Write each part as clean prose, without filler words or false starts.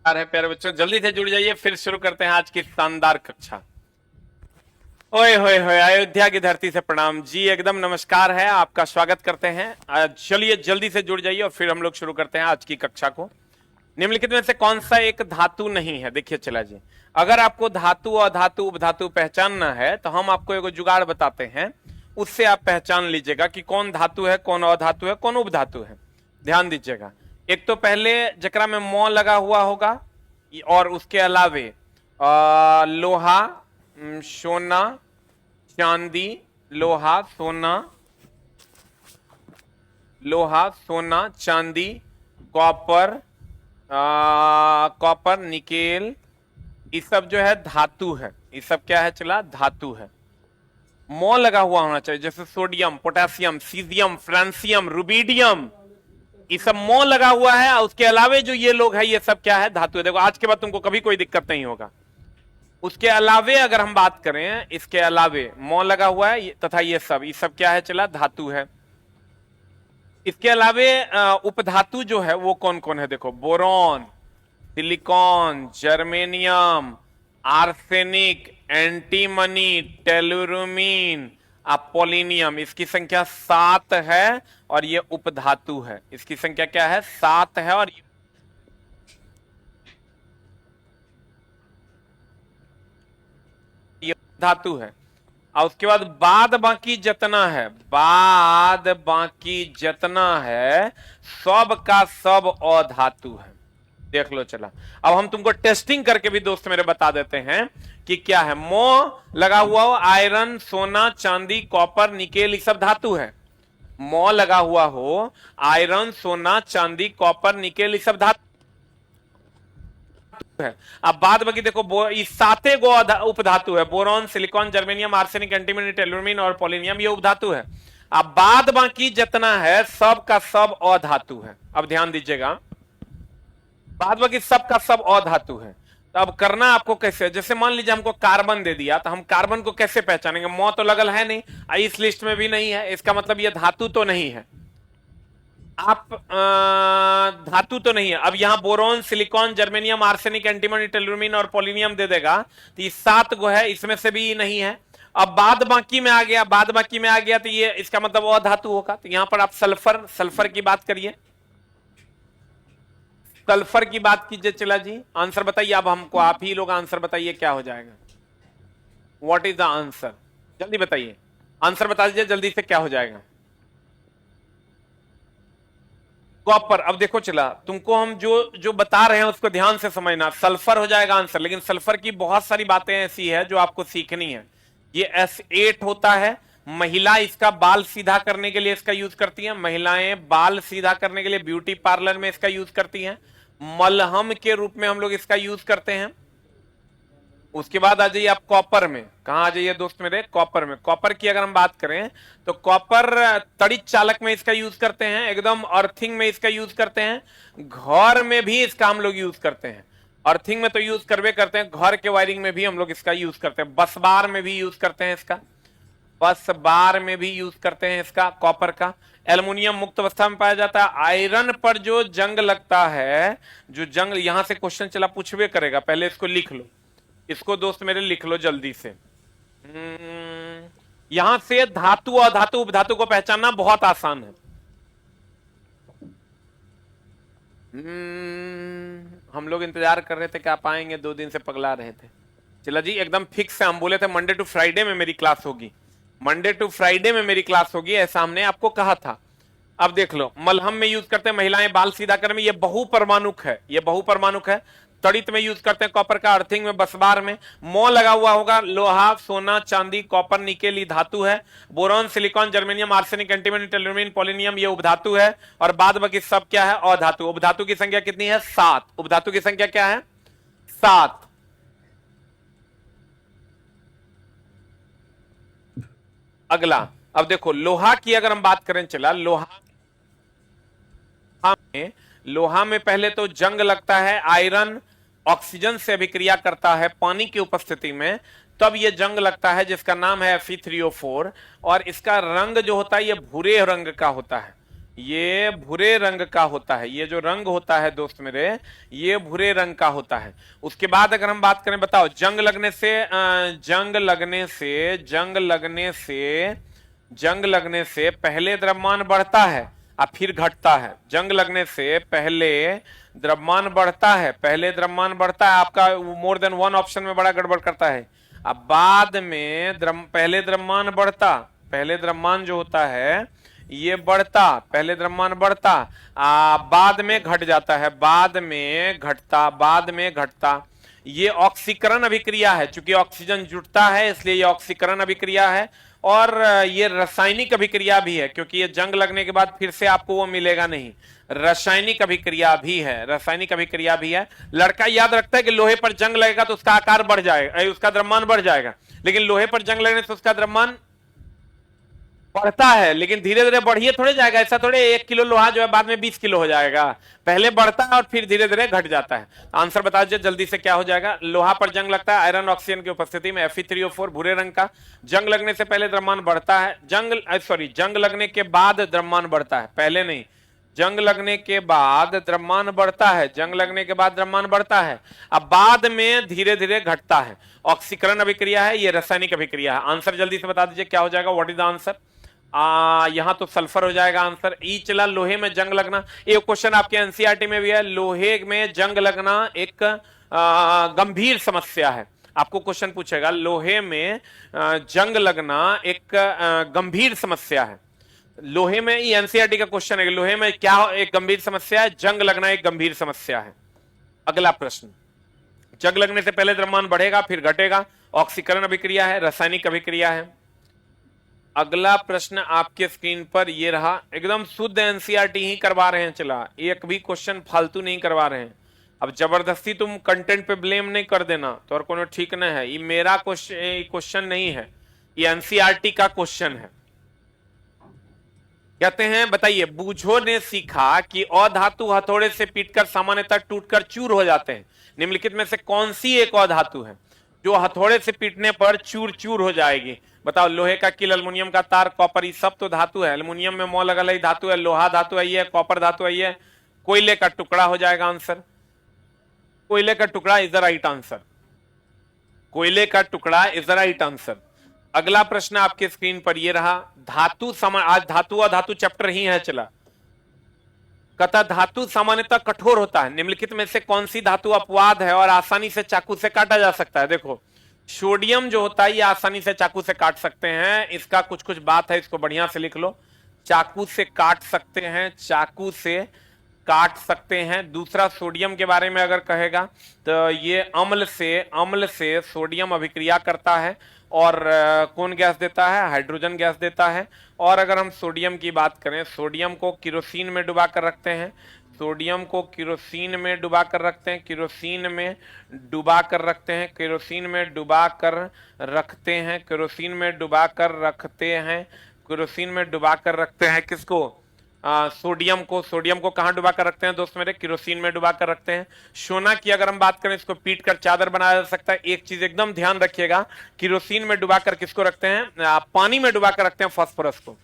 है प्यारे बच्चों, जल्दी से जुड़ जाइए। फिर शुरू करते हैं आज की शानदार कक्षा। ओए होए होए, अयोध्या की धरती से प्रणाम जी, एकदम नमस्कार है, आपका स्वागत करते हैं। चलिए जल्दी से जुड़ जाइए और फिर हम लोग शुरू करते हैं आज की कक्षा को। निम्नलिखित में से कौन सा एक धातु नहीं है? देखिए चला जी, अगर आपको धातु, अधातु, उपधातु पहचानना है तो हम आपको एक जुगाड़ बताते हैं, उससे आप पहचान लीजिएगा कि कौन धातु है, कौन अधातु है, कौन उपधातु है। ध्यान दीजिएगा, एक तो पहले जकरा में मौ लगा हुआ होगा, और उसके अलावे लोहा, सोना, चांदी, लोहा, सोना, लोहा, सोना, चांदी, कॉपर, कॉपर, निकेल, ये सब जो है धातु है। ये सब क्या है? चला धातु है। मौ लगा हुआ होना चाहिए, जैसे sodium, potassium, caesium, francium, rubidium, ये सब मौ लगा हुआ है। उसके अलावे जो ये लोग है, ये सब क्या है? धातु है। देखो आज के बाद तुमको कभी कोई दिक्कत नहीं होगा। उसके अलावे अगर हम बात करें, इसके अलावे मौ लगा हुआ है तथा ये सब क्या है? चला धातु है। इसके अलावे उपधातु जो है वो कौन कौन है? देखो, boron, silicon, germanium, arsenic, antimony, tellurium, polonium, इसकी संख्या 7 है और ये उपधातु है। इसकी संख्या क्या है? 7 है और ये धातु है। और उसके बाद बाकी जितना है, बाद बाकी जितना है, सब का सब अधातु है। देख लो चला। अब हम तुमको टेस्टिंग करके भी दोस्त मेरे बता देते हैं कि क्या है। मो लगा हुआ हो, आयरन, सोना, चांदी, कॉपर, निकेल, ये सब धातु है। मो लगा हुआ हो, आयरन, सोना, चांदी, कॉपर, निकेल, ये सब धातु है। अब बाद बाकी देखो, इस साते गो उपधातु है। Boron, silicon, germanium, arsenic, antimony, tellurium और पोलिनियम, ये उपधातु है। अब बाद बाकी जितना है, सब का सब अधातु है। अब ध्यान दीजिएगा, बाद बाकी सब का सब अधातु है। तो अब करना आपको कैसे? जैसे मान लीजिए हमको कार्बन दे दिया, तो हम कार्बन को कैसे पहचानेंगे? मौ तो लगल है नहीं, इस लिस्ट में भी नहीं है, इसका मतलब ये धातु तो नहीं है। आप धातु तो नहीं है। अब यहां boron, silicon, germanium, arsenic, antimony, tellurium और पोलिनियम दे देगा, तो ये 7 गो है, इसमें से भी नहीं है। अब बाद बाकी में आ गया, बाद बाकी में आ गया तो ये इसका मतलब अधातु होगा। तो यहां पर आप सल्फर की बात करिए, सल्फर की बात कीजिए। चला जी, आंसर बताइए। अब हमको आप ही लोग आंसर बताइए, क्या हो जाएगा? What is the answer? जल्दी बताइए, आंसर बता दीजिए जल्दी से, क्या हो जाएगा? कॉपर। अब देखो चला, तुमको हम जो जो बता रहे हैं उसको ध्यान से समझना। सल्फर हो जाएगा आंसर, लेकिन सल्फर की बहुत सारी बातें ऐसी है जो आपको सीखनी है। ये S8 होता है। महिला इसका बाल सीधा करने के लिए इसका यूज करती हैं। महिलाएं बाल सीधा करने के लिए ब्यूटी पार्लर में इसका यूज करती हैं। मलहम के रूप में हम लोग इसका यूज करते हैं। उसके बाद आ जाइए आप कॉपर में। कहां आ जाइए दोस्त मेरे? कॉपर में। कॉपर की अगर हम बात करें तो कॉपर तड़ित चालक में इसका यूज करते हैं, एकदम अर्थिंग में इसका यूज करते हैं, घर में भी इसका हम लोग यूज करते हैं। अर्थिंग में तो यूज करवे करते हैं, घर के वायरिंग में भी हम लोग इसका यूज करते हैं। बस बार में भी यूज करते हैं इसका, बस बार में भी यूज करते हैं इसका कॉपर का। एल्युमिनियम मुक्त अवस्था में पाया जाता है। आयरन पर जो जंग लगता है, जो जंग, यहां से क्वेश्चन चला पूछवे करेगा, पहले इसको लिख लो। इसको दोस्त मेरे लिख लो जल्दी से। यहां से धातु और धातु उपधातु को पहचानना बहुत आसान है। हम लोग इंतजार कर रहे थे कि आप आएंगे, 2 दिन से पगला रहे थे। चला जी, एकदम फिक्स है। हम बोले थे मंडे टू फ्राइडे में मेरी क्लास होगी, मंडे टू फ्राइडे में मेरी क्लास होगी, ऐसा हमने आपको कहा था। अब देख लो, मलहम में यूज करते हैं महिलाएं बाल सीधा करने में, ये बहुपरमाणुक है, ये बहुपरमाणुक है। तड़ित में यूज करते हैं कॉपर का, अर्थिंग में, बसबार में। मौ लगा हुआ होगा, लोहा, सोना, चांदी, कॉपर, निकेल, ये धातु है। Boron, silicon, germanium, arsenic, antimony, tellurium, polonium, ये उपधातु है। और बाद बाकी सब क्या है? अधातु। उपधातु की संख्या कितनी है? 7। उपधातु की संख्या क्या है? 7। अगला, अब देखो लोहा की अगर हम बात करें, चला लोहा में पहले तो जंग लगता है। आयरन ऑक्सीजन से अभिक्रिया करता है पानी की उपस्थिति में, तब यह जंग लगता है, जिसका नाम है Fe3O4। और इसका रंग जो होता है ये भूरे रंग का होता है। ये भूरे रंग का होता है। ये जो रंग होता है दोस्त मेरे, ये भूरे रंग का होता है। उसके बाद अगर हम बात करें, बताओ, जंग लगने से जंग लगने से पहले द्रव्यमान बढ़ता है और फिर घटता है। जंग लगने से पहले द्रव्यमान बढ़ता है, आपका मोर देन वन ऑप्शन में बड़ा गड़बड़ करता है। अब बाद में पहले द्रव्यमान जो होता है ये बढ़ता, पहले द्रव्यमान बढ़ता, बाद में घट जाता है, बाद में घटता। ये ऑक्सीकरण अभिक्रिया है, चूंकि ऑक्सीजन जुटता है इसलिए ये ऑक्सीकरण अभिक्रिया है। और ये रासायनिक अभिक्रिया भी है, क्योंकि ये जंग लगने के बाद फिर से आपको वो मिलेगा नहीं। रासायनिक अभिक्रिया भी है। लड़का याद रखता है कि लोहे पर जंग लगेगा तो उसका आकार बढ़ जाएगा, उसका द्रव्यमान बढ़ जाएगा, लेकिन लोहे पर जंग लगने से उसका द्रव्यमान बढ़ता है, लेकिन धीरे धीरे बढ़िए थोड़े जाएगा। ऐसा थोड़े 1 किलो लोहा जो है बाद में 20 किलो हो जाएगा, पहले बढ़ता है और फिर धीरे धीरे घट जाता है। आंसर बता दीजिए जल्दी से, क्या हो जाएगा? लोहा पर जंग लगता है आयरन ऑक्सीजन की उपस्थिति में, Fe3O4 भूरे रंग का। जंग लगने से पहले द्रव्यमान बढ़ता है, जंग लगने के बाद द्रव्यमान बढ़ता है, पहले नहीं। जंग लगने के बाद द्रव्यमान बढ़ता है, अब बाद में धीरे धीरे घटता है। ऑक्सीकरण अभिक्रिया है, ये रासायनिक अभिक्रिया है। आंसर जल्दी से बता दीजिए, क्या हो जाएगा? What is the answer? यहां तो सल्फर हो जाएगा आंसर। ई चला, लोहे में जंग लगना, ये क्वेश्चन आपके एनसीईआरटी में भी है। लोहे में जंग लगना एक गंभीर समस्या है, आपको क्वेश्चन पूछेगा लोहे में जंग लगना एक गंभीर समस्या है। लोहे में, ये एनसीईआरटी का क्वेश्चन है, लोहे में क्या एक गंभीर समस्या है? जंग लगना एक गंभीर समस्या है। अगला प्रश्न, जंग लगने से पहले द्रव्यमान बढ़ेगा फिर घटेगा, ऑक्सीकरण अभिक्रिया है, रासायनिक अभिक्रिया है। अगला प्रश्न आपके स्क्रीन पर ये रहा, एकदम शुद्ध एनसीईआरटी ही करवा रहे हैं, चला एक भी क्वेश्चन फालतू नहीं करवा रहे हैं। अब जबरदस्ती तुम कंटेंट पे ब्लेम नहीं कर देना तो और कोनो ठीक नहीं है। ये मेरा क्वेश्चन नहीं है, ये एनसीईआरटी का क्वेश्चन है। कहते हैं, बताइए, बूझो ने सीखा कि अधातु हथौड़े से पीटकर सामान्यतः टूटकर चूर हो जाते हैं। निम्नलिखित में से कौन सी एक अधातु है जो हथौड़े से पीटने पर चूर चूर हो जाएगी? बताओ, लोहे का किल, अल्युमिनियम का तार, कॉपर, ये सब तो धातु है। अल्युमिनियम में मौल अलग धातु है, लोहा धातु है, ये कॉपर धातु है, ये कोयले का टुकड़ा हो जाएगा आंसर। कोयले का टुकड़ा इज द राइट आंसर। कोयले का टुकड़ा इज द राइट आंसर। अगला प्रश्न आपके स्क्रीन पर ये रहा, आज धातु और धातु चैप्टर ही है, चला। कहता, धातु सामान्यतः कठोर होता है, निम्नलिखित में से कौन सी धातु अपवाद है और आसानी से चाकू से काटा जा सकता है? देखो, सोडियम जो होता है ये आसानी से चाकू से काट सकते हैं, इसका कुछ कुछ बात है, इसको बढ़िया से लिख लो। चाकू से काट सकते हैं, दूसरा सोडियम के बारे में अगर कहेगा तो ये अम्ल से सोडियम अभिक्रिया करता है और कौन गैस देता है? हाइड्रोजन गैस देता है। और अगर हम सोडियम की बात करें, सोडियम को केरोसिन में डुबा कर रखते हैं, केरोसिन में डुबा कर रखते हैं, केरोसिन में डुबा कर रखते हैं किसको? सोडियम को कहां डुबा कर रखते हैं दोस्त मेरे? केरोसिन में डुबा कर रखते हैं। सोना की अगर हम बात करें, इसको पीट कर चादर बनाया जा सकता है। एक चीज एकदम ध्यान रखिएगा, केरोसिन में डुबा कर किसको रखते हैं? पानी में डुबा कर रखते हैं फास्फोरस को।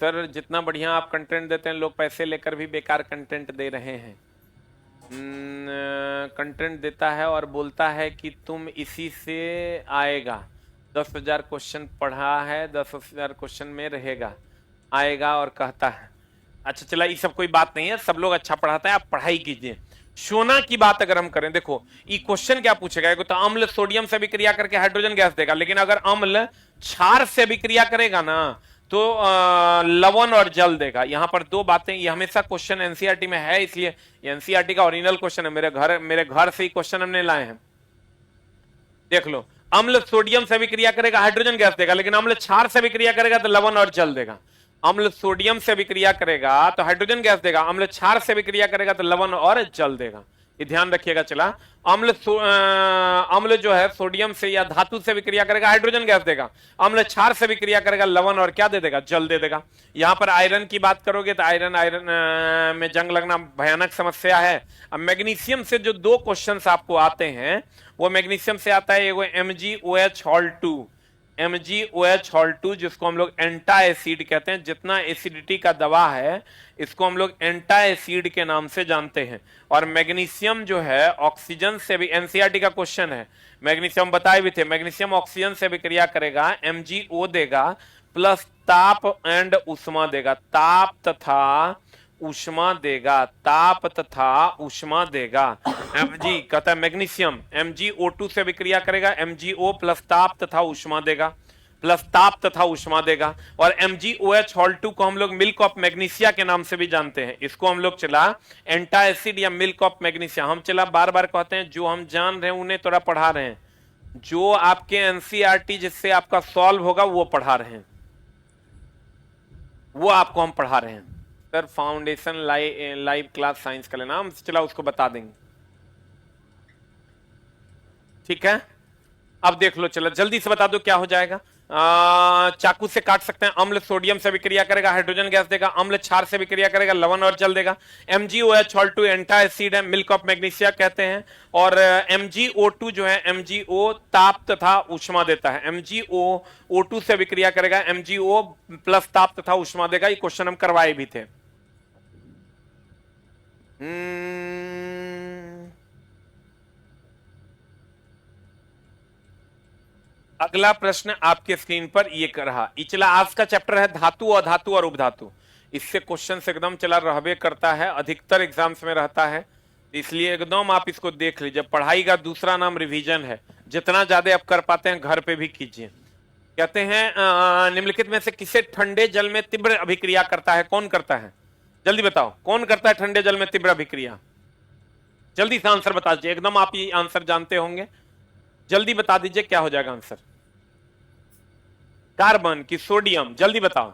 सर, जितना बढ़िया आप कंटेंट देते हैं, लोग पैसे लेकर भी बेकार कंटेंट दे रहे हैं। कंटेंट देता है और बोलता है कि तुम इसी से आएगा। 10,000 क्वेश्चन पढ़ा है, 10,000 क्वेश्चन में रहेगा, आएगा और कहता है। अच्छा चला, ये सब कोई बात नहीं है, सब लोग अच्छा पढ़ाता है, आप पढ़ाई कीजिए। सोना की बात अगर हम करें, देखो ये क्वेश्चन क्या पूछेगा? तो अम्ल सोडियम से अभिक्रिया करके हाइड्रोजन गैस देगा, लेकिन अगर अम्ल क्षार से अभिक्रिया करेगा ना तो लवण और जल देगा। यहां पर दो बातें, ये हमेशा क्वेश्चन एनसीईआरटी में है, इसलिए एनसीईआरटी का ओरिजिनल क्वेश्चन है, मेरे घर से ही क्वेश्चन हमने लाए हैं। देख लो, अम्ल सोडियम से अभिक्रिया करेगा, हाइड्रोजन गैस देगा, लेकिन अम्ल क्षार से अभिक्रिया करेगा तो लवण और जल देगा। अम्ल सोडियम से अभिक्रिया करेगा तो हाइड्रोजन गैस देगा, अम्ल क्षार से अभिक्रिया करेगा तो लवण और जल देगा। ये ध्यान रखिएगा। चला, अम्ल जो है सोडियम से या धातु से विक्रिया करेगा, हाइड्रोजन गैस देगा, अम्ल क्षार से विक्रिया करेगा, लवण और क्या दे देगा? जल दे देगा। यहां पर आयरन की बात करोगे तो आयरन में जंग लगना भयानक समस्या है। अब मैग्नीशियम से जो दो क्वेश्चंस आपको आते हैं वो मैग्नीशियम से आता है, एगो MgOH Hall 2, MgOH जिसको हम लोग एंटा एसिड कहते हैं, जितना एसिडिटी का दवा है इसको हम लोग एंटा एसिड के नाम से जानते हैं। और मैग्नीशियम जो है ऑक्सीजन से भी, एनसीईआरटी का क्वेश्चन है, मैग्नीशियम बताए भी थे, मैग्नीशियम ऑक्सीजन से विक्रिया करेगा, MgO देगा प्लस ताप एंड उष्मा देगा, ताप तथा ऊष्मा देगा, ताप तथा ऊष्मा देगा। Mg कहता है मैग्नीशियम MgO2 से विक्रिया करेगा, MgO प्लस ताप तथा ऊष्मा देगा, प्लस ताप तथा ऊष्मा देगा। और MgOH को हम लोग मिल्क ऑफ मैग्नीशिया के नाम से भी जानते हैं। इसको हम लोग चला एंटा एसिड या मिल्क ऑफ मैग्नीशिया, हम चला बार बार कहते हैं, जो हम जान रहे हैं उन्हें थोड़ा पढ़ा रहे हैं, जो आपके एनसीईआरटी जिससे आपका सॉल्व होगा वो पढ़ा रहे हैं, वो आपको हम पढ़ा रहे हैं। Sir foundation live class science का लेना, हम चला उसको बता देंगे, ठीक है। अब देख लो, चलो जल्दी से बता दो क्या हो जाएगा। चाकू से काट सकते हैं, अम्ल सोडियम से विक्रिया करेगा, हाइड्रोजन गैस देगा, अम्ल क्षार से विक्रिया करेगा, लवण और जल देगा। MgOH एंटा एसिड है, मिल्क ऑफ मैग्नीशिया कहते हैं। और MgO2 जो है, MgO ताप तथा ऊष्मा देता है, MgO2 से विक्रिया करेगा, MgO प्लस ताप तथा ऊष्मा देगा। ये क्वेश्चन हम करवाए भी थे। अगला प्रश्न आपके स्क्रीन पर ये कर रहा, इचला आज का चैप्टर है धातु, अधातु और उपधातु। इससे क्वेश्चन से एकदम चला रहबे करता है, अधिकतर एग्जाम्स में रहता है, इसलिए एकदम आप इसको देख लीजिए। पढ़ाई का दूसरा नाम रिवीजन है, जितना ज्यादा आप कर पाते हैं घर पे भी कीजिए। कहते हैं निम्नलिखित में से किसे ठंडे जल में तीव्र अभिक्रिया करता है, कौन करता है, जल्दी बताओ कौन करता है ठंडे जल में तीव्र अभिक्रिया। जल्दी से आंसर बता दीजिए, एकदम आप ये आंसर जानते होंगे, जल्दी बता दीजिए क्या हो जाएगा आंसर। कार्बन की सोडियम, जल्दी बताओ,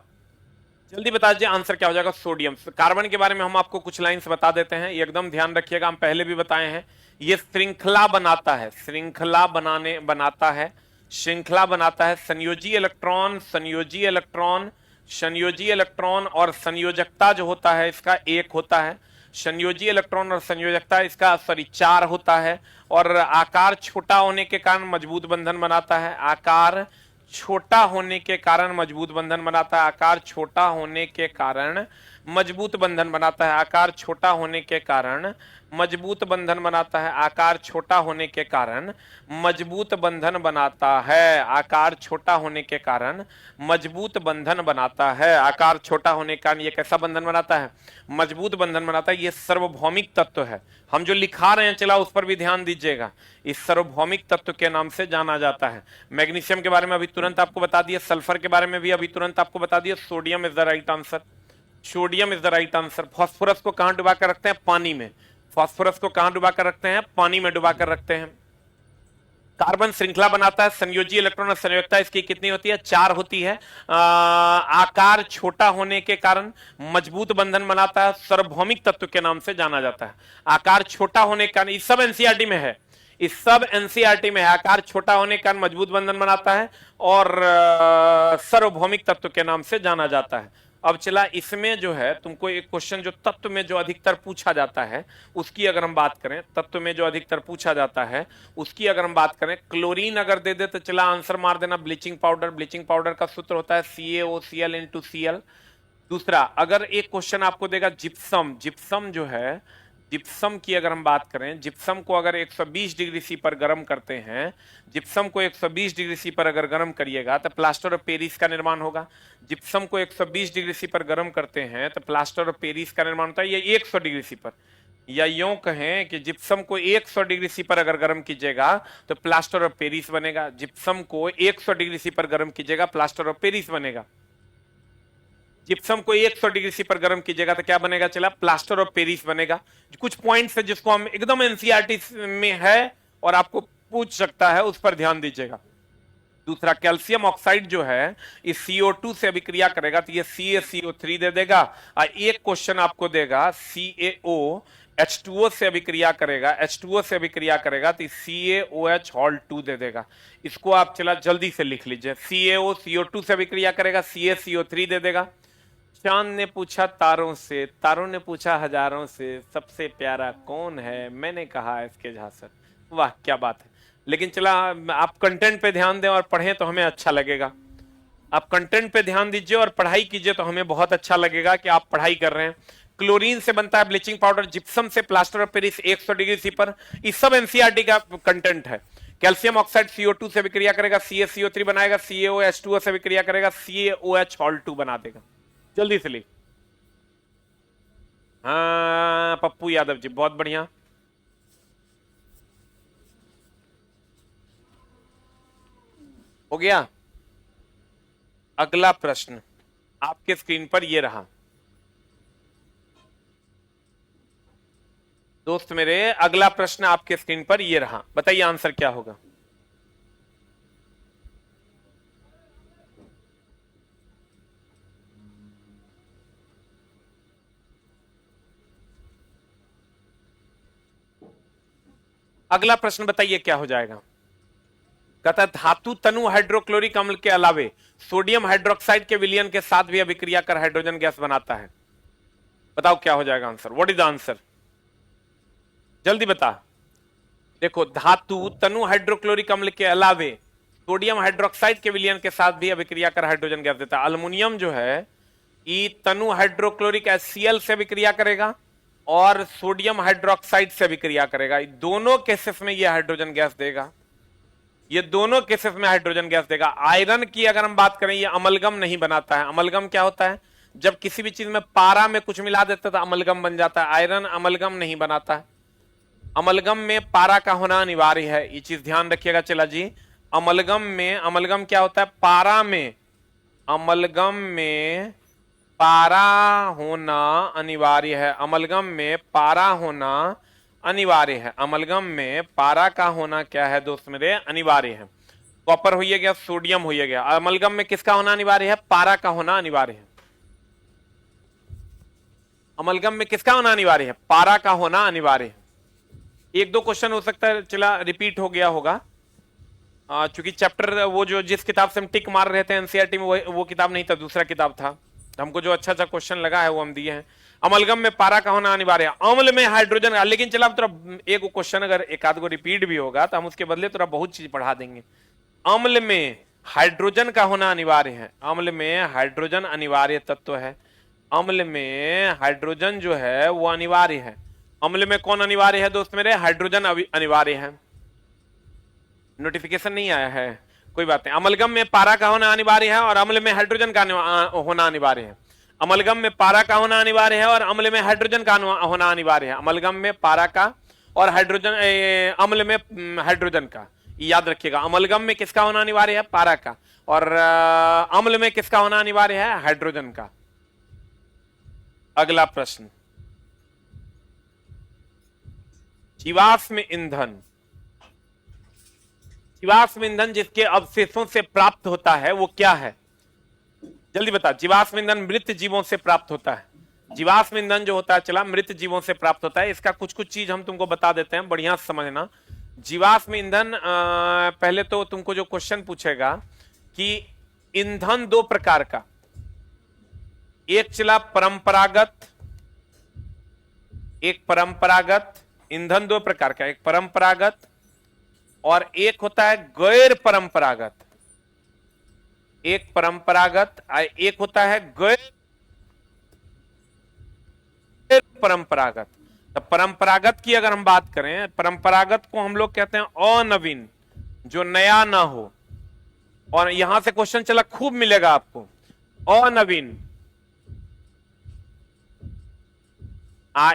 जल्दी बता दीजिए आंसर क्या हो जाएगा, सोडियम। कार्बन के बारे में हम आपको कुछ लाइंस बता देते हैं, ये एकदम ध्यान रखिएगा, हम पहले भी बताए हैं। ये श्रृंखला बनाता है, श्रृंखला बनाता है, श्रृंखला बनाता है। संयोजी इलेक्ट्रॉन, संयोजी इलेक्ट्रॉन, संयोजी इलेक्ट्रॉन और संयोजकता जो होता है इसका एक होता है। संयोजी इलेक्ट्रॉन और संयोजकता इसका सॉरी 4 होता है। और आकार छोटा होने के कारण मजबूत बंधन बनाता है, आकार छोटा होने के कारण मजबूत बंधन बनाता है, आकार छोटा होने के कारण मजबूत बंधन बनाता है, आकार छोटा होने के कारण मजबूत बंधन बनाता है, आकार छोटा होने के कारण मजबूत बंधन बनाता है, आकार छोटा होने के कारण मजबूत बंधन बनाता है, आकार छोटा होने के कारण ये कैसा बंधन बनाता है, मजबूत बंधन बनाता है। ये सार्वभौमिक तत्व है, हम जो लिखा रहे हैं चला उस पर भी ध्यान दीजिएगा, इस सार्वभौमिक तत्व के नाम से जाना जाता है। मैग्नीशियम के बारे में अभी तुरंत आपको बता दिया, सल्फर के बारे में भी अभी तुरंत आपको बता दिया, sodium is the right answer, sodium is the right answer. Phosphorus को कहां डुबा कर रखते हैं, पानी में, फास्फोरस को कहां डुबा कर रखते हैं, पानी में डुबा कर रखते हैं। कार्बन श्रृंखला बनाता है, संयोजी इलेक्ट्रॉन और संयोजकता इसकी कितनी होती है, 4 होती है। आकार छोटा होने के कारण मजबूत बंधन बनाता है, सार्वभौमिक तत्व के नाम से जाना जाता है। आकार छोटा होने के कारण, इस सब एनसीईआरटी में है, इस सब एनसीईआरटी में है, आकार छोटा होने के कारण मजबूत बंधन बनाता है और सार्वभौमिक तत्व के नाम से जाना जाता है। अब चला इसमें जो है तुमको एक क्वेश्चन जो तत्व में जो अधिकतर पूछा जाता है उसकी अगर हम बात करें, तत्व में जो अधिकतर पूछा जाता है उसकी अगर हम बात करें, क्लोरीन अगर दे दे तो चला आंसर मार देना ब्लीचिंग पाउडर। ब्लीचिंग पाउडर का सूत्र होता है CaOCl इंटू Cl। दूसरा अगर एक क्वेश्चन आपको देगा जिप्सम, जिप्सम जो है, जिप्सम की अगर हम बात करें, जिप्सम को अगर 120 डिग्री सी पर गर्म करते हैं, जिप्सम को 120 डिग्री सी पर अगर गर्म करिएगा तो प्लास्टर ऑफ पेरिस का निर्माण होगा। जिप्सम को 120 डिग्री सी पर गर्म करते हैं तो प्लास्टर ऑफ पेरिस का निर्माण होता है, ये 100 डिग्री सी पर, या यूं कहें कि जिप्सम को 100 डिग्री सी पर अगर गर्म कीजिएगा तो प्लास्टर ऑफ पेरिस बनेगा। जिप्सम को 100 डिग्री सी पर गर्म कीजिएगा प्लास्टर ऑफ पेरिस बनेगा। जिप्सम को 100 डिग्री सी पर गर्म कीजिएगा तो क्या बनेगा, चला प्लास्टर ऑफ पेरिस बनेगा। कुछ पॉइंट्स है जिसको हम एकदम एनसीईआरटी में है और आपको पूछ सकता है, उस पर ध्यान दीजिएगा। दूसरा कैल्शियम ऑक्साइड जो है इस CO2 से अभिक्रिया करेगा तो ये CaCO3 दे देगा। और एक क्वेश्चन आपको देगा CaO H2O से अभिक्रिया करेगा, H2O से अभिक्रिया करेगा तो CaOH दे देगा। इसको आप चला जल्दी से लिख लीजिए, CaO CO2 से अभिक्रिया करेगा, CaCO3 दे देगा। चांद ने पूछा तारों से, तारों ने पूछा हजारों से, सबसे प्यारा कौन है, मैंने कहा इसके झांसर। वाह क्या बात है। लेकिन चला आप कंटेंट पे ध्यान दें और पढ़ें तो हमें अच्छा लगेगा। आप कंटेंट पे ध्यान दीजिए और पढ़ाई कीजिए तो हमें बहुत अच्छा लगेगा कि आप पढ़ाई कर रहे हैं। क्लोरीन से बनता है ब्लीचिंग पाउडर, जिप्सम से plaster of Paris 100 degree C पर। ये सब एनसीईआरटी का कंटेंट है। कैल्शियम ऑक्साइड CO2 से विक्रिया करेगा, CaCO3 बनाएगा, CaOH2O से विक्रिया करेगा, CaOH Hall 2 बना देगा। जल्दी से लिख। हाँ पप्पू यादव जी, बहुत बढ़िया। हो गया। अगला प्रश्न आपके स्क्रीन पर ये रहा। दोस्त मेरे, अगला प्रश्न आपके स्क्रीन पर ये रहा, बताइए आंसर क्या होगा। अगला प्रश्न बताइए क्या हो जाएगा। कहता है धातु तनु हाइड्रोक्लोरिक अम्ल के अलावे सोडियम हाइड्रोक्साइड के विलयन के साथ भी अभिक्रिया कर हाइड्रोजन गैस बनाता है। बताओ क्या हो जाएगा answer. What is the answer, जल्दी बता। देखो, धातु तनु हाइड्रोक्लोरिक अम्ल के अलावे सोडियम हाइड्रोक्साइड के विलयन के साथ भी अभिक्रिया कर हाइड्रोजन गैस देता है। अल्युमिनियम जो है ये तनु हाइड्रोक्लोरिक HCl से विक्रिया करेगा और सोडियम हाइड्रोक्साइड से विक्रिया करेगा। दोनों केसेस में यह हाइड्रोजन गैस देगा, ये दोनों केसेस में हाइड्रोजन गैस देगा। आयरन की अगर हम बात करें, ये अमलगम नहीं बनाता है। अमलगम क्या होता है, जब किसी भी चीज में पारा में कुछ मिला देते हैं तो अमलगम बन जाता है। आयरन अमलगम नहीं बनाता है। अमलगम में पारा का होना अनिवार्य है, ये चीज ध्यान रखिएगा। चला जी, अमलगम क्या होता है, पारा में, अमलगम में पारा होना अनिवार्य है। अमलगम में पारा होना अनिवार्य है। अमलगम में पारा का होना क्या है दोस्त मेरे, अनिवार्य है। कॉपर हो गया, सोडियम हो गया। अमलगम में किसका होना अनिवार्य है, पारा का होना अनिवार्य है। अमलगम में किसका होना अनिवार्य है, पारा का होना अनिवार्य है। एक दो क्वेश्चन हो सकता है चला रिपीट हो गया होगा, चूंकि चैप्टर वो जो जिस किताब से हम टिक मार रहे थे एनसीईआरटी में वो किताब नहीं था, दूसरा किताब था। हमको जो अच्छा अच्छा क्वेश्चन लगा है वो हम दिए हैं। अमलगम में पारा का होना अनिवार्य है, अम्ल में हाइड्रोजन का। लेकिन चला थोड़ा एक क्वेश्चन अगर एक आध को रिपीट भी होगा तो हम उसके बदले थोड़ा बहुत चीज पढ़ा देंगे। अम्ल में हाइड्रोजन का होना अनिवार्य है। अम्ल में हाइड्रोजन अनिवार्य तत्व है। अम्ल में हाइड्रोजन जो है वो अनिवार्य है। अम्ल में कौन अनिवार्य है दोस्त मेरे, हाइड्रोजन अनिवार्य है। नोटिफिकेशन नहीं आया है, कोई बात नहीं। अमलगम में पारा का होना अनिवार्य है और अम्ल में हाइड्रोजन का होना अनिवार्य है। अमलगम में पारा का होना अनिवार्य है और अम्ल में हाइड्रोजन का होना अनिवार्य है। अमलगम में पारा का और हाइड्रोजन, अम्ल में हाइड्रोजन का, याद रखिएगा। अमलगम में किसका होना अनिवार्य है, पारा का, और अम्ल में किसका होना अनिवार्य है, हाइड्रोजन का। अगला प्रश्न, जीवाश्म ईंधन, जीवाश्म ईंधन जिसके अवशेषों से प्राप्त होता है वो क्या है, जल्दी बता। जीवाश्म ईंधन मृत जीवों से प्राप्त होता है। जीवाश्म ईंधन जो होता है चला मृत जीवों से प्राप्त होता है। इसका कुछ कुछ चीज हम तुमको बता देते हैं, बढ़िया समझना। जीवाश्म ईंधन, पहले तो तुमको जो क्वेश्चन पूछेगा कि ईंधन दो प्रकार का, एक चला परंपरागत, एक परंपरागत ईंधन, दो प्रकार का, एक परंपरागत और एक होता है गैर परंपरागत। एक परंपरागत, एक होता है गैर परंपरागत। तो परंपरागत की अगर हम बात करें, परंपरागत को हम लोग कहते हैं अनवीन, जो नया ना हो। और यहां से क्वेश्चन चला खूब मिलेगा आपको, अनवीन।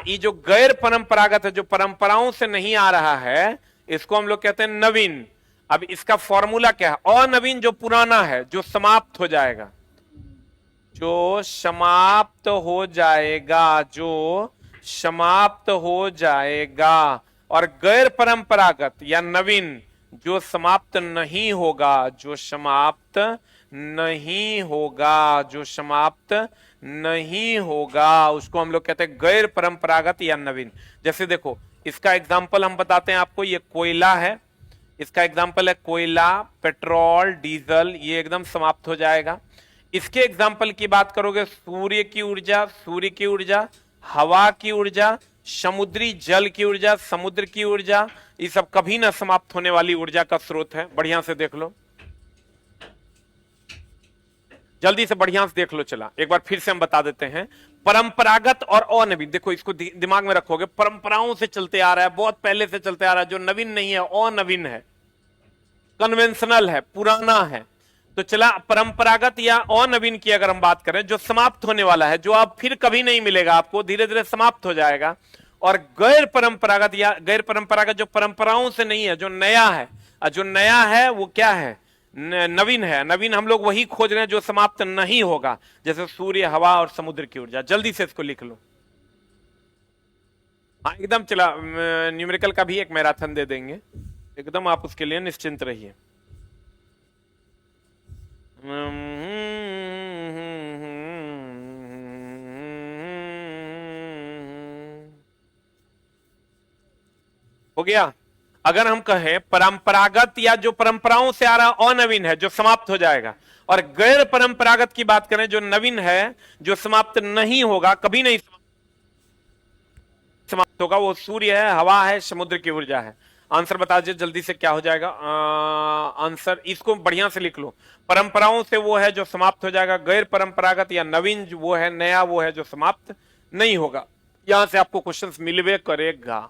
ये जो गैर परंपरागत है, जो परंपराओं से नहीं आ रहा है, इसको हम लोग कहते हैं नवीन। अब इसका फॉर्मूला क्या है, अनवीन जो पुराना है, जो समाप्त हो जाएगा, जो समाप्त हो जाएगा, जो समाप्त हो जाएगा। और गैर परंपरागत या नवीन जो समाप्त नहीं होगा, जो समाप्त नहीं होगा, जो समाप्त नहीं होगा, उसको हम लोग कहते हैं गैर परंपरागत या नवीन। जैसे देखो, इसका एग्जाम्पल हम बताते हैं आपको, ये कोयला है, इसका एग्जाम्पल है कोयला, पेट्रोल, डीजल, ये एकदम समाप्त हो जाएगा। इसके एग्जाम्पल की बात करोगे, सूर्य की ऊर्जा, सूर्य की ऊर्जा, हवा की ऊर्जा, समुद्री जल की ऊर्जा, समुद्र की ऊर्जा, ये सब कभी ना समाप्त होने वाली ऊर्जा का स्रोत है। बढ़िया से देख लो, जल्दी से बढ़िया से देख लो। चला एक बार फिर से हम बता देते हैं, परंपरागत और अनवीन। देखो इसको दिमाग में रखोगे, परंपराओं से चलते आ रहा है, बहुत पहले से चलते आ रहा है, जो नवीन नहीं है, अनवीन है, कन्वेंशनल है, पुराना है। तो चला परंपरागत या अनवीन की अगर हम बात करें, जो समाप्त होने वाला है, जो अब फिर कभी नहीं मिलेगा आपको, धीरे धीरे समाप्त हो जाएगा। और गैर परंपरागत या गैर परंपरागत जो परंपराओं से नहीं है, जो नया है, और जो नया है वो क्या है, नवीन है। नवीन हम लोग वही खोज रहे हैं जो समाप्त नहीं होगा, जैसे सूर्य, हवा और समुद्र की ऊर्जा। जल्दी से इसको लिख लो। हाँ एकदम चला, न्यूमेरिकल का भी एक मैराथन दे देंगे, एकदम आप उसके लिए निश्चिंत रहिए। हो गया। अगर हम कहें परंपरागत या जो परंपराओं से आ रहा अनवीन है, जो समाप्त हो जाएगा, और गैर परंपरागत की बात करें, जो नवीन है, जो समाप्त नहीं होगा, कभी नहीं समाप्त होगा, वो सूर्य है, हवा है, समुद्र की ऊर्जा है। आंसर बता दीजिए जल्दी से, क्या हो जाएगा आंसर। इसको बढ़िया से लिख लो, परंपराओं से वो है जो समाप्त हो जाएगा, गैर परंपरागत या नवीन वो है, नया वो है जो समाप्त नहीं होगा। यहां से आपको क्वेश्चंस मिलवे करेगा।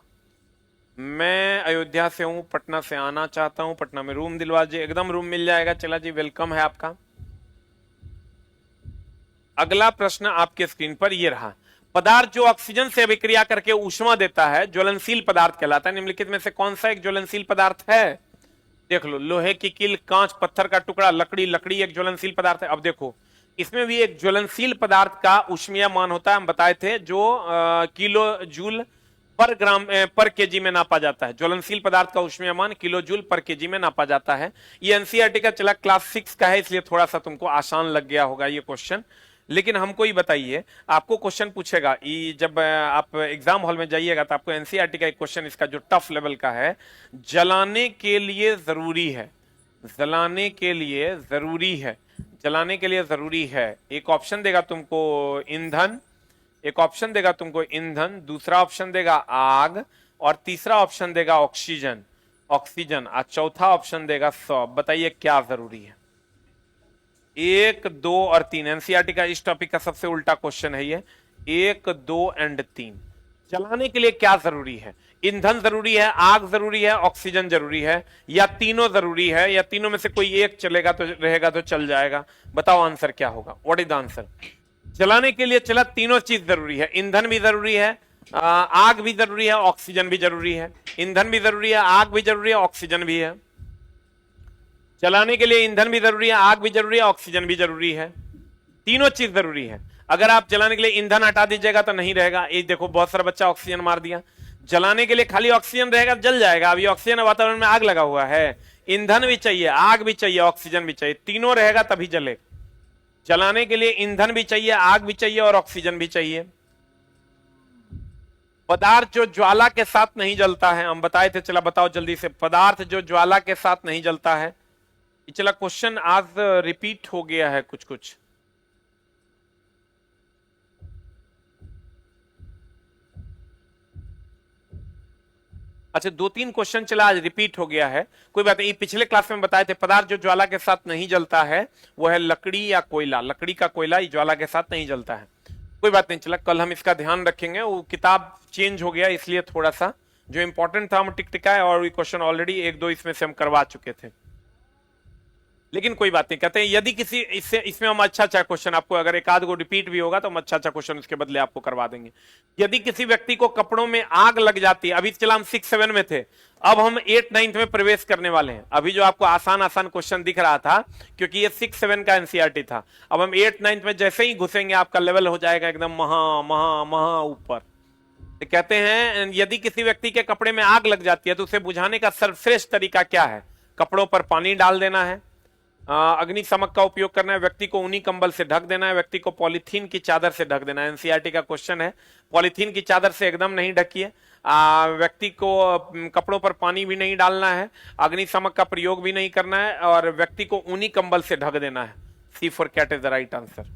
मैं अयोध्या से हूं, पटना से आना चाहता हूं, पटना में रूम दिलवा दीजिए। एकदम रूम मिल जाएगा। चला जी, वेलकम है आपका। अगला प्रश्न आपके स्क्रीन पर ये रहा, पदार्थ जो ऑक्सीजन से अभिक्रिया करके ऊष्मा देता है ज्वलनशील पदार्थ कहलाता है। निम्नलिखित में से कौन सा एक ज्वलनशील पदार्थ है? देख लो, लोहे की कील, कांच, पत्थर का टुकड़ा, लकड़ी। लकड़ी एक ज्वलनशील पदार्थ है। अब देखो, इसमें भी एक ज्वलनशील पदार्थ का ऊष्मीय मान होता है, हम बताए थे, जो किलो जूल पर ग्राम पर केजी में नापा जाता है। ज्वलनशील पदार्थ का ऊष्मीय मान किलो जूल पर केजी में नापा जाता है। ये एनसीईआरटी का चला क्लास 6 का है, इसलिए थोड़ा सा तुमको आसान लग गया होगा ये क्वेश्चन। लेकिन हमको ही बताइए, आपको क्वेश्चन पूछेगा, जब आप एग्जाम हॉल में जाइएगा तो आपको एनसीईआरटी का एक क्वेश्चन, इसका जो टफ लेवल का है, जलाने के लिए जरूरी है, जलाने के लिए जरूरी है, जलाने के लिए जरूरी है। एक ऑप्शन देगा तुमको ईंधन, एक ऑप्शन देगा तुमको ईंधन, दूसरा ऑप्शन देगा आग, और तीसरा ऑप्शन देगा ऑक्सीजन, ऑक्सीजन, और चौथा ऑप्शन देगा सौ। बताइए क्या जरूरी है? 1, 2 और 3। एनसीईआरटी का इस टॉपिक का सबसे उल्टा क्वेश्चन है ये। 1, 2 और 3 चलाने के लिए क्या जरूरी है? ईंधन जरूरी है, आग जरूरी है, ऑक्सीजन जरूरी है, या तीनों जरूरी है, या तीनों में से कोई एक चलेगा तो रहेगा तो चल जाएगा? बताओ आंसर क्या होगा? What is the answer? चलाने के लिए चला तीनों चीज जरूरी है, ईंधन भी जरूरी है, आग भी जरूरी है, ऑक्सीजन भी जरूरी है। ईंधन भी जरूरी है, आग भी जरूरी है, ऑक्सीजन भी है। चलाने के लिए ईंधन भी जरूरी है, आग भी जरूरी है, ऑक्सीजन भी जरूरी है, तीनों चीज जरूरी है। अगर आप जलाने के लिए ईंधन हटा दीजिएगा तो नहीं रहेगा। ये देखो, बहुत सारा बच्चा ऑक्सीजन मार दिया। जलाने के लिए खाली ऑक्सीजन रहेगा, जल जाएगा। अभी ऑक्सीजन वातावरण में आग लगा हुआ है, ईंधन भी चाहिए, आग भी चाहिए, ऑक्सीजन भी चाहिए, तीनों रहेगा तभी जले। जलाने के लिए ईंधन भी चाहिए, आग भी चाहिए, और ऑक्सीजन भी चाहिए। पदार्थ जो ज्वाला के साथ नहीं जलता है, हम बताए थे, चला बताओ जल्दी से। पदार्थ जो ज्वाला के साथ नहीं जलता है, चला क्वेश्चन आज रिपीट हो गया है कुछ कुछ। अच्छा, 2-3 क्वेश्चन चला आज रिपीट हो गया है, कोई बात नहीं। पिछले क्लास में बताए थे, पदार्थ जो ज्वाला के साथ नहीं जलता है वो है लकड़ी या कोयला। लकड़ी का कोयला ये ज्वाला के साथ नहीं जलता है। कोई बात नहीं, चला कल हम इसका ध्यान रखेंगे। वो किताब चेंज हो गया, इसलिए थोड़ा सा जो इंपॉर्टेंट था हम टिक टिकाए, और ये क्वेश्चन ऑलरेडी 1-2 इसमें से हम करवा चुके थे। लेकिन कोई बात नहीं, कहते हैं यदि किसी इसमें हम अच्छा क्वेश्चन, आपको अगर एक आध को रिपीट भी होगा तो हम अच्छा क्वेश्चन उसके बदले आपको करवा देंगे। यदि किसी व्यक्ति को कपड़ों में आग लग जाती है, अभी चला हम 6-7 में थे, अब हम 8-9 में प्रवेश करने वाले हैं। अभी जो आपको आसान आसान क्वेश्चन दिख रहा था, क्योंकि ये 6-7 का एनसीईआरटी था, अब हम 8-9 में जैसे ही घुसेंगे आपका लेवल हो जाएगा एकदम महा महा महा ऊपर। तो कहते हैं यदि किसी व्यक्ति के कपड़े में आग लग जाती है तो उसे बुझाने का सर्वश्रेष्ठ तरीका क्या है? कपड़ों पर पानी डाल देना है, अग्निशमक का उपयोग करना है, व्यक्ति को ऊनी कंबल से ढक देना है, व्यक्ति को पॉलीथीन की चादर से ढक देना है। एनसीईआरटी का क्वेश्चन है, पॉलीथीन की चादर से एकदम नहीं ढकिए, व्यक्ति को कपड़ों पर पानी भी नहीं डालना है, अग्निशमक का प्रयोग भी नहीं करना है, और व्यक्ति को ऊनी कंबल से ढक देना है। C for cat is the right answer.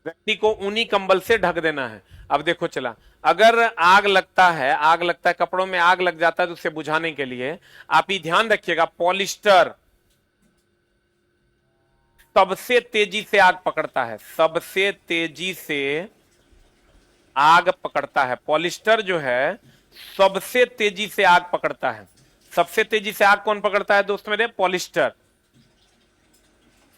व्यक्ति को ऊनी कंबल से ढक देना है। अब देखो चला, अगर आग लगता है कपड़ों में आग लग जाता है तो उसे बुझाने के लिए आप ही ध्यान रखिएगा, पॉलिस्टर सबसे तेजी से आग पकड़ता है, सबसे तेजी से आग पकड़ता है। पॉलिस्टर जो है सबसे तेजी से आग पकड़ता है। सबसे तेजी से आग कौन पकड़ता है दोस्त मेरे? पॉलिस्टर।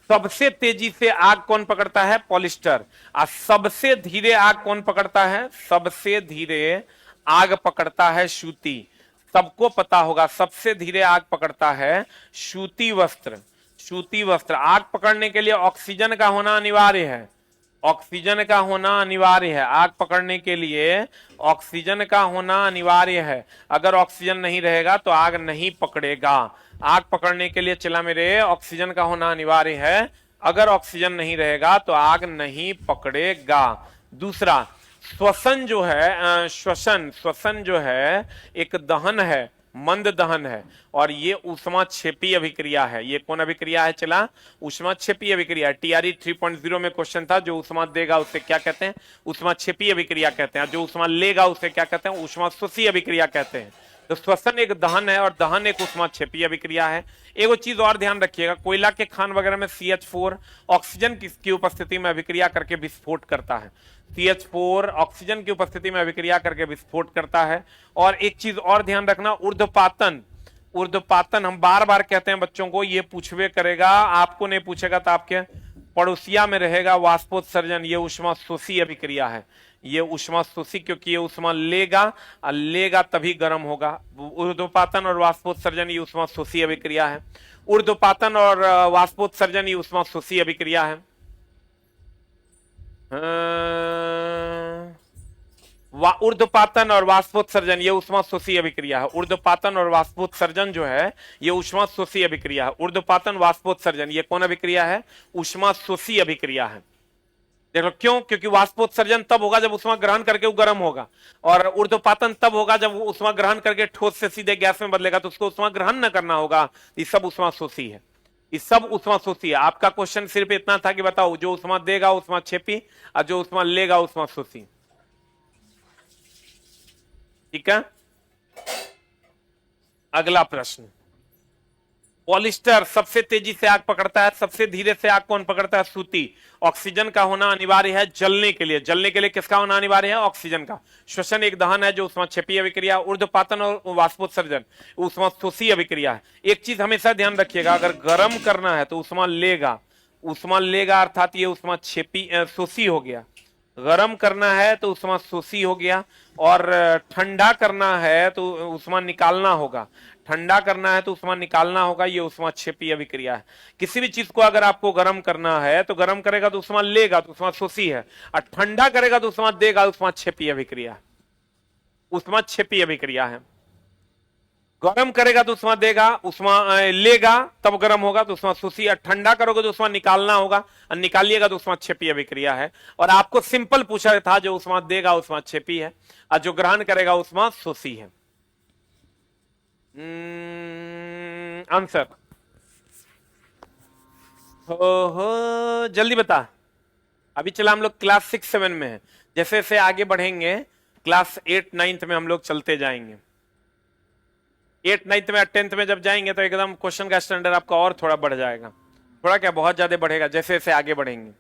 सबसे तेजी से आग कौन पकड़ता है? पॉलिस्टर। और सबसे धीरे आग कौन पकड़ता है? सबसे धीरे आग पकड़ता है सूती। सबको पता होगा सबसे धीरे आग पकड़ता है सूती वस्त्र। सूती वस्त्र। आग पकड़ने के लिए ऑक्सीजन का होना अनिवार्य है, ऑक्सीजन का होना अनिवार्य है। आग पकड़ने के लिए ऑक्सीजन का होना अनिवार्य है। अगर ऑक्सीजन नहीं रहेगा तो आग नहीं पकड़ेगा। आग पकड़ने के लिए चला मेरे ऑक्सीजन का होना अनिवार्य है, अगर ऑक्सीजन नहीं रहेगा तो आग नहीं पकड़ेगा। दूसरा, श्वसन जो है, श्वसन, श्वसन जो है एक दहन है, मंद दहन है, और ये ऊष्माक्षेपी अभिक्रिया है। ये कौन अभिक्रिया है चला? ऊष्माक्षेपी अभिक्रिया। टीआरई 3.0 में क्वेश्चन था, जो ऊष्मा देगा उसे क्या कहते हैं? ऊष्माक्षेपी अभिक्रिया कहते हैं। जो ऊष्मा लेगा उसे क्या कहते हैं? ऊष्माशोषी अभिक्रिया कहते हैं। तो श्वसन एक दहन है और दहन एक ऊष्माक्षेपी अभिक्रिया है। एक चीज और ध्यान रखिएगा, कोयला के खान वगैरह में CH4 ऑक्सीजन की उपस्थिति में अभिक्रिया करके विस्फोट करता है। CH4 ऑक्सीजन की उपस्थिति में अभिक्रिया करके विस्फोट करता है। और एक चीज और ध्यान रखना, ऊर्ध्वपातन। ऊर्ध्वपातन हम बार बार कहते हैं बच्चों को, ये पूछवे करेगा, आपको नहीं पूछेगा तो आपके पड़ोसिया में रहेगा वाष्पोत्सर्जन। ये ऊष्माशोषी अभिक्रिया है, ये ऊष्माशोषी, क्योंकि ये ऊष्मा लेगा और लेगा तभी गर्म होगा। ऊर्ध्वपातन और वाष्पोत्सर्जन ये ऊष्माशोषी अभिक्रिया है। ऊर्ध्वपातन और वाष्पोत्सर्जन ये ऊष्माशोषी अभिक्रिया है। ऊर्ध्वपातन और वाष्पोत्सर्जन ये ऊष्माशोषी अभिक्रिया है। ऊर्ध्वपातन और वाष्पोत्सर्जन जो है ये ऊष्माशोषी अभिक्रिया है। ऊर्ध्वपातन वाष्पोत्सर्जन ये कौन अभिक्रिया है? ऊष्माशोषी अभिक्रिया है। देख लो क्यों? क्योंकि वाष्पोत्सर्जन तब होगा जब उष्मा ग्रहण करके वो गर्म होगा, और ऊर्ध्वपातन तब होगा जब वो उष्मा ग्रहण करके ठोस से सीधे गैस में बदलेगा, तो उसको उष्मा ग्रहण न करना होगा। ये सब उष्माशोषी है, ये सब उष्माशोषी है। आपका क्वेश्चन सिर्फ इतना था कि बताओ जो उष्मा देगा उष्माक्षेपी और जो उष्मा लेगा उष्माशोषी। ठीक है, अगला प्रश्न। पॉलिस्टर सबसे तेजी से आग पकड़ता है, सबसे धीरे से आग कौन पकड़ता है? सूती। ऑक्सीजन का होना अनिवार्य है जलने के लिए। जलने के लिए किसका होना अनिवार्य है? ऑक्सीजन का। श्वसन एक दहन है जो ऊष्माक्षेपी अभिक्रिया। ऊर्ध्वपातन और वाष्पोत्सर्जन ऊष्माशोषी अभिक्रिया है। एक चीज हमेशा ध्यान रखिएगा, अगर गर्म करना है तो ऊष्मा लेगा, ऊष्मा लेगा अर्थात ये ऊष्माक्षेपी शोषी हो गया। गरम करना है तो ऊष्माशोषी हो गया, और ठंडा करना है तो ऊष्मा निकालना होगा। ठंडा करना है तो ऊष्मा निकालना होगा, ये ऊष्माक्षेपी अभिक्रिया है। किसी भी चीज को अगर आपको गर्म करना है तो गर्म करेगा तो ऊष्मा लेगा, तो ऊष्माशोषी है, और ठंडा करेगा तो ऊष्मा देगा, ऊष्माक्षेपी अभिक्रिया, ऊष्माक्षेपी अभिक्रिया है। गर्म करेगा तो उष्मा देगा, उष्मा लेगा तब गर्म होगा तो उष्मा शोषी। ठंडा करोगे तो उष्मा निकालना होगा, और निकालिएगा तो उष्मा क्षेपी अभिक्रिया है। और आपको सिंपल पूछा था, जो उष्मा देगा उष्मा क्षेपी है, और जो ग्रहण करेगा उष्मा शोषी है। आंसर हो जल्दी बता। अभी चला हम लोग क्लास 6-7 में है, जैसे जैसे आगे बढ़ेंगे क्लास 8-9 में हम लोग चलते जाएंगे। 8-9 में 10th में जब जाएंगे तो एकदम क्वेश्चन का स्टैंडर्ड आपका और थोड़ा बढ़ जाएगा। थोड़ा क्या, बहुत ज्यादा बढ़ेगा जैसे जैसे आगे बढ़ेंगे।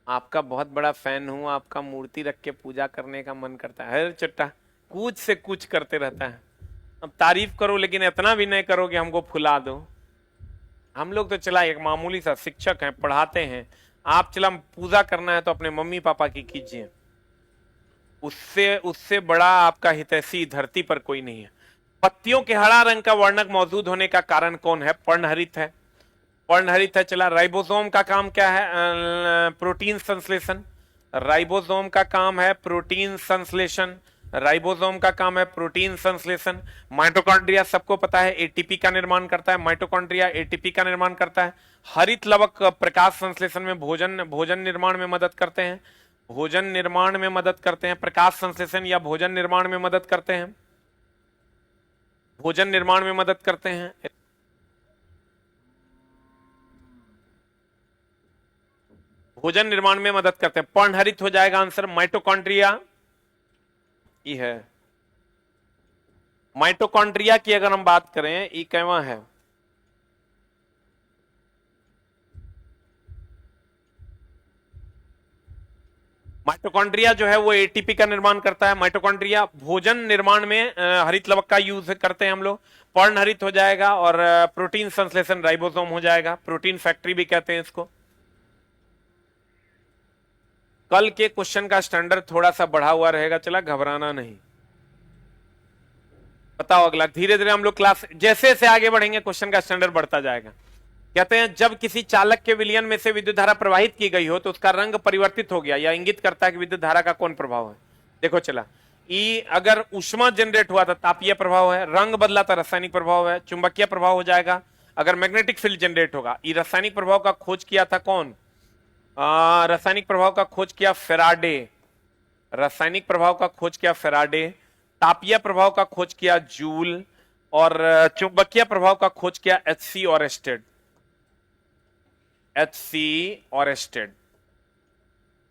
आपका बहुत बड़ा फैन हूं, आपका मूर्ति रख के पूजा करने का मन करता है। हर चट्टा कुछ से कुछ करते रहता है। अब तारीफ करो लेकिन इतना भी नहीं करो कि हमको फुला दो। हम लोग तो चला एक मामूली सा शिक्षक हैं, पढ़ाते हैं। आप चला पूजा करना है तो अपने मम्मी पापा की कीजिए, उससे उससे बड़ा आपका हितैषी धरती पर कोई नहीं है। पत्तियों के हरा रंग का वर्णक मौजूद होने का कारण कौन है? पर्णहरित है, पर्णहरित है। चला राइबोसोम का काम क्या है? प्रोटीन संश्लेषण। राइबोसोम का काम है प्रोटीन संश्लेषण। राइबोसोम का काम है प्रोटीन संश्लेषण। माइटोकॉन्ड्रिया सबको पता है एटीपी का निर्माण करता है, माइटोकॉन्ड्रिया एटीपी का निर्माण करता है। हरित लवक प्रकाश संश्लेषण में भोजन निर्माण में मदद करते हैं, भोजन निर्माण में मदद करते हैं। प्रकाश संश्लेषण या भोजन निर्माण में मदद करते हैं, भोजन निर्माण में मदद करते हैं। भोजन निर्माण में मदद करते हैं। पर्णहरित हो जाएगा आंसर, माइटोकॉन्ड्रिया ये है। माइटोकॉन्ड्रिया की अगर हम बात करें, ये कहवा है? माइटोकॉन्ड्रिया जो है वो एटीपी का निर्माण करता है। माइटोकॉन्ड्रिया भोजन निर्माण में हरित लवक का यूज करते हैं हम लोग। पर्णहरित हो जाएगा और प्रोटीन संश्लेषण राइबोसोम हो जाएगा। प्रोटीन फैक्ट्री भी कहते हैं इसको। कल के क्वेश्चन का स्टैंडर्ड थोड़ा सा बढ़ा हुआ रहेगा, चला, घबराना नहीं। बताओ अगला। धीरे धीरे हम लोग क्लास जैसे जैसे आगे बढ़ेंगे क्वेश्चन का स्टैंडर्ड बढ़ता जाएगा। कहते हैं जब किसी चालक के विलयन में से विद्युत धारा प्रवाहित की गई हो तो उसका रंग परिवर्तित हो गया, यह इंगित करता है कि विद्युत धारा का कौन प्रभाव है। देखो चला, ई अगर ऊष्मा जनरेट हुआ था तापीय प्रभाव है, रंग बदला था रासायनिक प्रभाव है, चुंबकीय प्रभाव हो जाएगा। अगर मैग्नेटिक फील्ड जनरेट होगा, ई रासायनिक प्रभाव का खोज किया था कौन? रासायनिक प्रभाव का खोज किया फेराडे। रासायनिक प्रभाव का खोज किया फेराडे। तापीय प्रभाव का खोज किया जूल। और चुंबकीय प्रभाव का खोज किया एचसी ऑरेस्टेड। एचसी ऑरेस्टेड।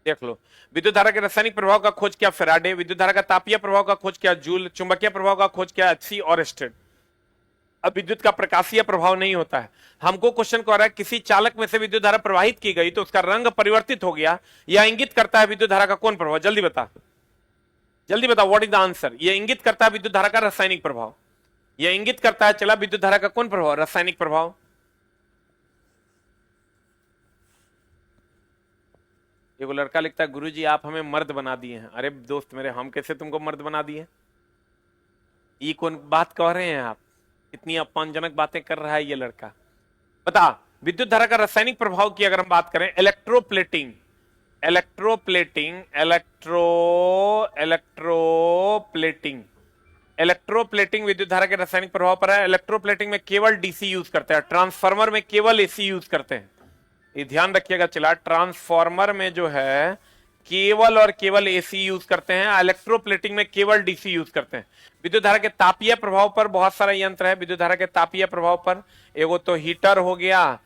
देख लो, विद्युत धारा के रासायनिक प्रभाव का खोज किया फेराडे, विद्युत धारा का तापीय प्रभाव का खोज किया जूल, चुंबकीय प्रभाव का खोज किया एचसी ऑरेस्टेड। अब विद्युत का प्रकाशीय प्रभाव नहीं होता है। हमको क्वेश्चन कह रहा है किसी चालक में से विद्युत धारा प्रवाहित की गई तो उसका रंग परिवर्तित हो गया, यह इंगित करता है विद्युत धारा का कौन प्रभाव? जल्दी बता, जल्दी बता, व्हाट इज द आंसर? यह इंगित करता है विद्युत धारा का रासायनिक प्रभाव। यह इंगित करता है, चला, विद्युत धारा का कौन प्रभाव? रासायनिक प्रभाव। एगो लड़का लिखता है गुरुजी आप हमें मर्द बना दिए हैं। अरे दोस्त मेरे, हम कैसे तुमको मर्द बना दिए? ये कौन बात कह रहे हैं आप? इतनी अपमानजनक बातें कर रहा है ये लड़का। बता, विद्युत धारा का रासायनिक प्रभाव की अगर हम बात करें, इलेक्ट्रोप्लेटिंग, इलेक्ट्रोप्लेटिंग, इलेक्ट्रोप्लेटिंग, इलेक्ट्रोप्लेटिंग विद्युत धारा के रासायनिक प्रभाव पर है। इलेक्ट्रोप्लेटिंग में केवल डीसी यूज करते हैं, ट्रांसफार्मर में केवल एसी यूज करते हैं। ये ध्यान रखिएगा, चला, ट्रांसफार्मर में जो है केवल और केवल एसी यूज करते हैं, इलेक्ट्रोप्लेटिंग में केवल डीसी यूज करते हैं। विद्युत धारा के तापीय प्रभाव पर बहुत सारा यंत्र है। विद्युत धारा के तापीय प्रभाव पर एगो तो हीटर हो गया,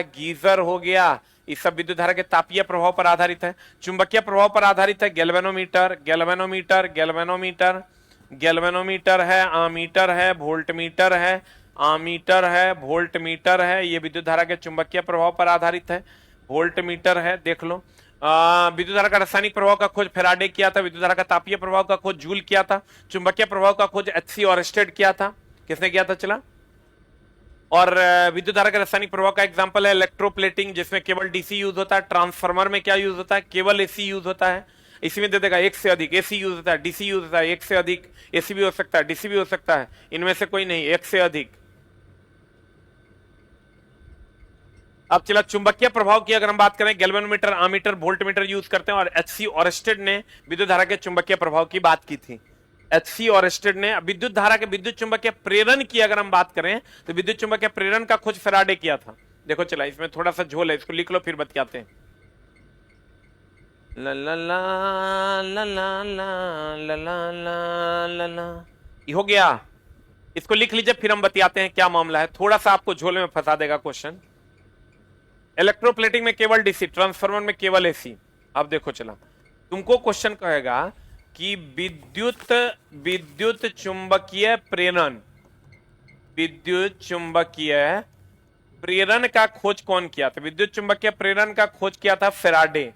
गीजर हो गया, ये सब विद्युत धारा के तापीय प्रभाव पर आधारित है। चुंबकीय प्रभाव पर आधारित है गैल्वेनोमीटर, गैल्वेनोमीटर, गैल्वेनोमीटर, गैल्वेनोमीटर है, आमीटर है, वोल्टमीटर है, आमीटर है, वोल्टमीटर है। ये विद्युत धारा के चुंबकीय प्रभाव पर आधारित है, वोल्टमीटर है। देख लो, विद्युत धारा का रासायनिक प्रभाव का खोज फेराडे किया था, विद्युत धारा का तापीय प्रभाव का खोज जूल किया था, चुंबकीय प्रभाव का खोज एचसी ऑरेस्टेड किया था। किसने किया था, चला? और विद्युत धारा के रासायनिक प्रभाव का एग्जांपल है इलेक्ट्रोप्लेटिंग, जिसमें केवल डीसी यूज होता है। ट्रांसफार्मर में क्या यूज होता है? केवल एसी यूज होता है। इसी में दे देगा एक से अधिक एसी यूज होता है, डीसी यूज होता है, एक से अधिक एसी भी हो सकता है, डीसी भी हो सकता है, इनमें से कोई नहीं, एक से अधिक। अब चला, चुंबकीय प्रभाव की अगर हम बात करें, गैल्वेनोमीटर, आमीटर, वोल्टमीटर यूज करते हैं। और एचसी ऑरेस्टेड ने विद्युत धारा के चुंबकीय प्रभाव की बात की थी। एचसी ऑरेस्टेड ने विद्युत धारा के विद्युत चुंबकीय प्रेरण की अगर हम बात करें तो विद्युत चुंबकीय प्रेरण का खोज फेराडे किया था। देखो चला, इसमें थोड़ा सा झोल है, इसको लिख लो फिर बतियाते हैं। ला ला ला ला ला ला ला ला ला, ये हो गया। इसको लिख लीजिए फिर हम बतियाते हैं क्या मामला है। थोड़ा सा आपको झोले में फंसा देगा क्वेश्चन। इलेक्ट्रोप्लेटिंग में केवल डीसी, ट्रांसफार्मर में केवल एसी। अब देखो चला, तुमको क्वेश्चन कहेगा कि विद्युत चुंबकीय प्रेरण, विद्युत चुंबकीय प्रेरण का खोज कौन किया था? विद्युत चुंबकीय प्रेरण का खोज किया था फेराडे।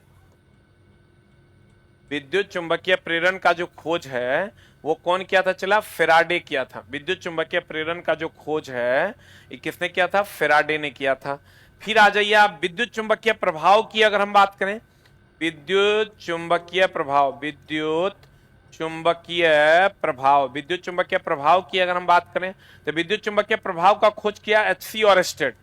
विद्युत चुंबकीय प्रेरण का जो खोज है वो कौन किया था? चला, फेराडे किया था। विद्युत चुंबकीय प्रेरण का जो खोज है ये किसने किया था? फेराडे ने किया था। फिर आ जाइए आप विद्युत चुंबकीय प्रभाव की अगर हम बात करें, विद्युत चुंबकीय प्रभाव, विद्युत चुंबकीय प्रभाव, विद्युत चुंबकीय प्रभाव की अगर हम बात करें तो विद्युत चुंबकीय प्रभाव का खोज किया एचसी ऑरेस्टेड,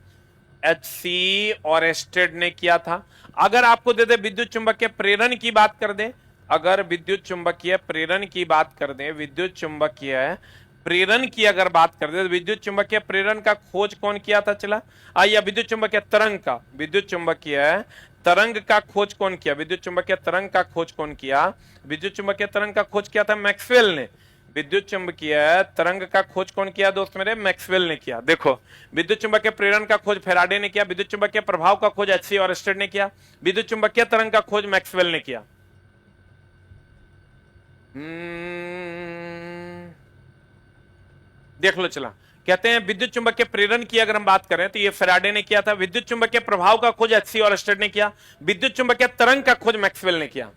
एचसी ऑरेस्टेड ने किया था। अगर आपको दे दे विद्युत चुंबकीय प्रेरण की बात कर दे, अगर विद्युत चुंबकीय प्रेरण की बात कर दे, विद्युत चुंबकीय प्रेरण की अगर बात कर दे तो विद्युत चुंबकीय प्रेरण का खोज कौन किया था? चला, आइए विद्युत चुंबकीय तरंग का, विद्युत चुंबकीय तरंग का खोज कौन किया? विद्युत चुंबकीय तरंग का खोज कौन किया? विद्युत चुंबकीय तरंग का खोज किया था मैक्सवेल ने। विद्युत चुंबकीय तरंग का खोज कौन किया दोस्त मेरे? मैक्सवेल ने किया। देखो, विद्युत चुंबकीय प्रेरण का खोज फैराडे ने किया, विद्युत चुंबकीय प्रभाव का खोज एच सी ऑयरस्टेड ने किया, विद्युत चुंबकीय तरंग का खोज मैक्सवेल ने किया। देख लो चला, कहते हैं विद्युत चुंबकीय प्रेरण की अगर हम बात करें तो ये फैराडे ने किया था, विद्युत चुंबकीय प्रभाव का खोज एच सी ऑयरस्टेड ने किया, विद्युत चुंबकीय तरंग का खोज मैक्सवेल ने किया।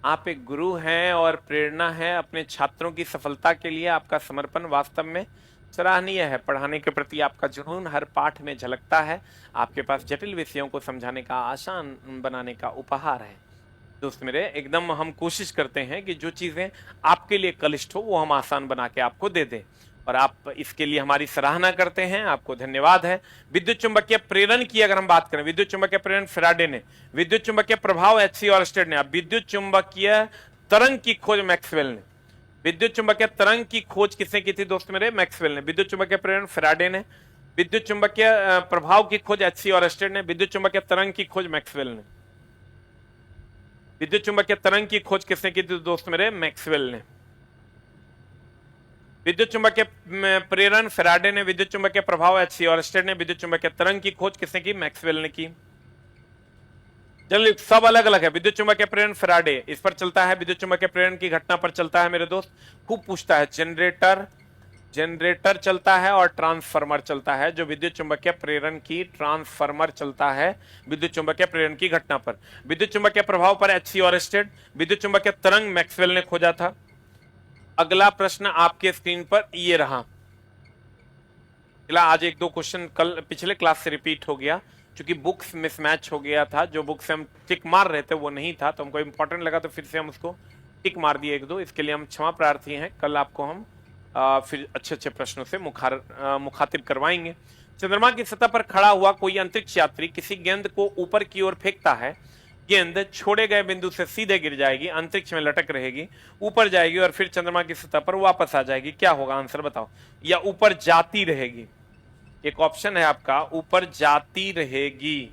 आप एक गुरु हैं और प्रेरणा है अपने छात्रों की सफलता के लिए। आपका समर्पण वास्तव में सराहनीय है। पढ़ाने के प्रति आपका जुनून हर पाठ में झलकता है। आपके पास जटिल विषयों को समझाने का, आसान बनाने का उपहार है। दोस्त मेरे, एकदम हम कोशिश करते हैं कि जो चीजें आपके लिए क्लिष्ट हो वो हम आसान बना के आपको दे दें, और आप इसके लिए हमारी सराहना करते हैं। आपको धन्यवाद है। विद्युत चुंबकीय प्रेरण की अगर हम बात करें, विद्युत चुंबकीय प्रेरण फैराडे ने, विद्युत चुंबकीय प्रभाव एच सी ऑयरस्टेड ने, अब विद्युत चुंबकीय तरंग की खोज मैक्सवेल ने। विद्युत चुंबकीय तरंग की खोज किसने की थी दोस्त मेरे? मैक्सवेल ने। विद्युत चुंबकीय प्रेरण फैराडे ने, विद्युत चुंबकीय प्रभाव की खोज एच सी ऑयरस्टेड ने, विद्युत चुंबकीय तरंग की खोज मैक्सवेल ने। विद्युत चुंबकीय तरंग की खोज किसने की थी दोस्त मेरे? मैक्सवेल ने। विद्युत चुंबकीय प्रेरण फैराडे ने, विद्युत चुंबकीय प्रभाव एच सी ऑयरस्टेड ने, विद्युत चुंबकीय तरंग की खोज किसने की? मैक्सवेल ने की। चलिए, सब अलग अलग है। विद्युत चुंबकीय प्रेरण फैराडे इस पर चलता है, विद्युत चुंबकीय प्रेरण की घटना पर चलता है मेरे दोस्त। खूब पूछता है, जनरेटर चलता है और ट्रांसफार्मर चलता है। जो विद्युत चुंबकीय प्रेरण की ट्रांसफार्मर चलता है विद्युत चुंबकीय प्रेरण की घटना पर। विद्युत चुंबकीय प्रभाव पर एच सी ऑयरस्टेड, विद्युत चुंबकीय तरंग मैक्सवेल ने खोजा था। अगला प्रश्न आपके स्क्रीन पर ये रहा। आज एक दो क्वेश्चन कल पिछले क्लास से रिपीट हो गया, क्योंकि बुक्स मिसमैच हो गया था। जो बुक से हम टिक मार रहे थे वो नहीं था, तो हमको इंपॉर्टेंट लगा तो फिर से हम उसको टिक मार दिए एक दो। इसके लिए हम क्षमा प्रार्थी हैं। कल आपको हम फिर अच्छे अच्छे प्रश्नों से मुखातिब करवाएंगे। चंद्रमा की सतह पर खड़ा हुआ कोई अंतरिक्ष यात्री किसी गेंद को ऊपर की ओर फेंकता है। गेंद छोड़े गए बिंदु से सीधे गिर जाएगी, अंतरिक्ष में लटक रहेगी, ऊपर जाएगी और फिर चंद्रमा की सतह पर वापस आ जाएगी। क्या होगा? आंसर बताओ। या ऊपर जाती रहेगी। एक ऑप्शन है आपका, ऊपर जाती रहेगी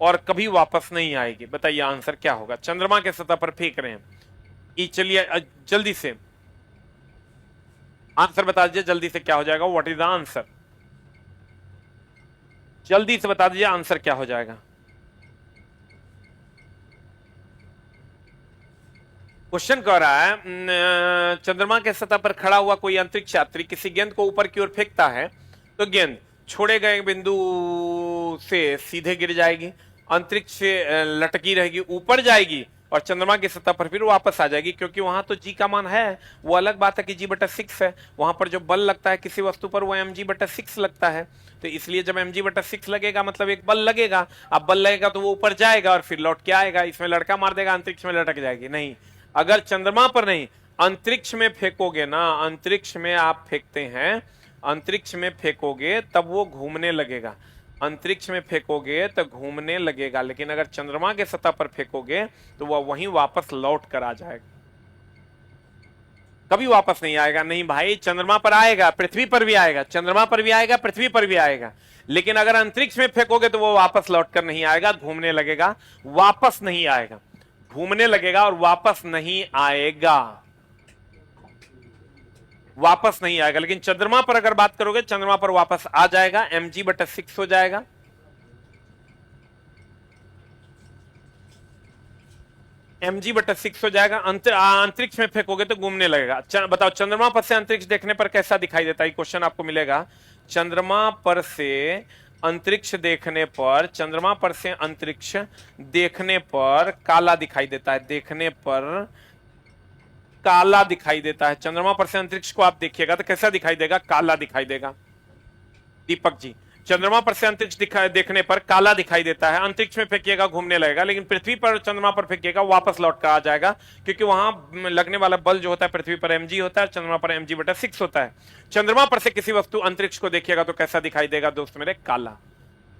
और कभी वापस नहीं आएगी। बताइए आंसर क्या होगा? चंद्रमा के सतह पर फेंक रहे हैं। चलिए जल्दी से आंसर बता दीजिए, जल्दी से क्या हो जाएगा? What is the answer? जल्दी से बता दीजिए आंसर क्या हो जाएगा। क्वेश्चन कह रहा है चंद्रमा के सतह पर खड़ा हुआ कोई अंतरिक्ष यात्री किसी गेंद को ऊपर की ओर फेंकता है, तो गेंद छोड़े गए बिंदु से सीधे गिर जाएगी, अंतरिक्ष से लटकी रहेगी, ऊपर जाएगी और चंद्रमा की सतह पर फिर वापस आ जाएगी। क्योंकि वहां तो जी का मान है, वो अलग बात है कि G/6 है। वहां पर जो बल लगता है किसी वस्तु पर वो mg/6 लगता है। तो इसलिए जब mg/6 लगेगा मतलब एक बल लगेगा। अब बल लगेगा तो वो ऊपर जाएगा और फिर लौट के आएगा। इसमें लड़का मार देगा, अंतरिक्ष में लटक जाएगी। नहीं, अगर चंद्रमा पर नहीं, अंतरिक्ष में फेंकोगे ना, अंतरिक्ष में आप फेंकते हैं, अंतरिक्ष में फेंकोगे तब वो घूमने लगेगा। अंतरिक्ष में फेंकोगे तो घूमने लगेगा, लेकिन अगर चंद्रमा के सतह पर फेंकोगे तो वह वहीं वापस लौट कर आ जाएगा, कभी वापस नहीं आएगा। नहीं भाई, चंद्रमा पर आएगा, पृथ्वी पर भी आएगा, चंद्रमा पर भी आएगा, पृथ्वी पर भी आएगा, लेकिन अगर अंतरिक्ष में फेंकोगे तो वो वापस लौट कर नहीं आएगा, घूमने लगेगा, वापस नहीं आएगा। घूमने लगेगा और वापस नहीं आएगा, वापस नहीं आएगा। लेकिन चंद्रमा पर अगर बात करोगे, चंद्रमा पर वापस आ जाएगा, mg/6 हो जाएगा। mg/6 हो जाएगा। अंतरिक्ष में फेंकोगे तो घूमने लगेगा। बताओ, चंद्रमा पर से अंतरिक्ष देखने पर कैसा दिखाई देता है? क्वेश्चन आपको मिलेगा। चंद्रमा पर से अंतरिक्ष देखने पर, चंद्रमा पर से अंतरिक्ष देखने पर काला दिखाई देता है। देखने पर काला दिखाई देता है। चंद्रमा पर से अंतरिक्ष को आप देखिएगा तो कैसा दिखाई देगा? काला दिखाई देगा। दीपक जी, चंद्रमा पर से अंतरिक्ष देखने पर काला दिखाई देता है। अंतरिक्ष में फेंकिएगा, घूमने लगेगा, लेकिन पृथ्वी पर चंद्रमा पर फेंकिएगा, वापस लौट कर आ जाएगा, क्योंकि वहां लगने वाला बल जो होता है पृथ्वी पर mg होता है, चंद्रमा पर mg/6 होता है। चंद्रमा पर से किसी वस्तु अंतरिक्ष को देखिएगा तो कैसा दिखाई देगा दोस्त मेरे? काला।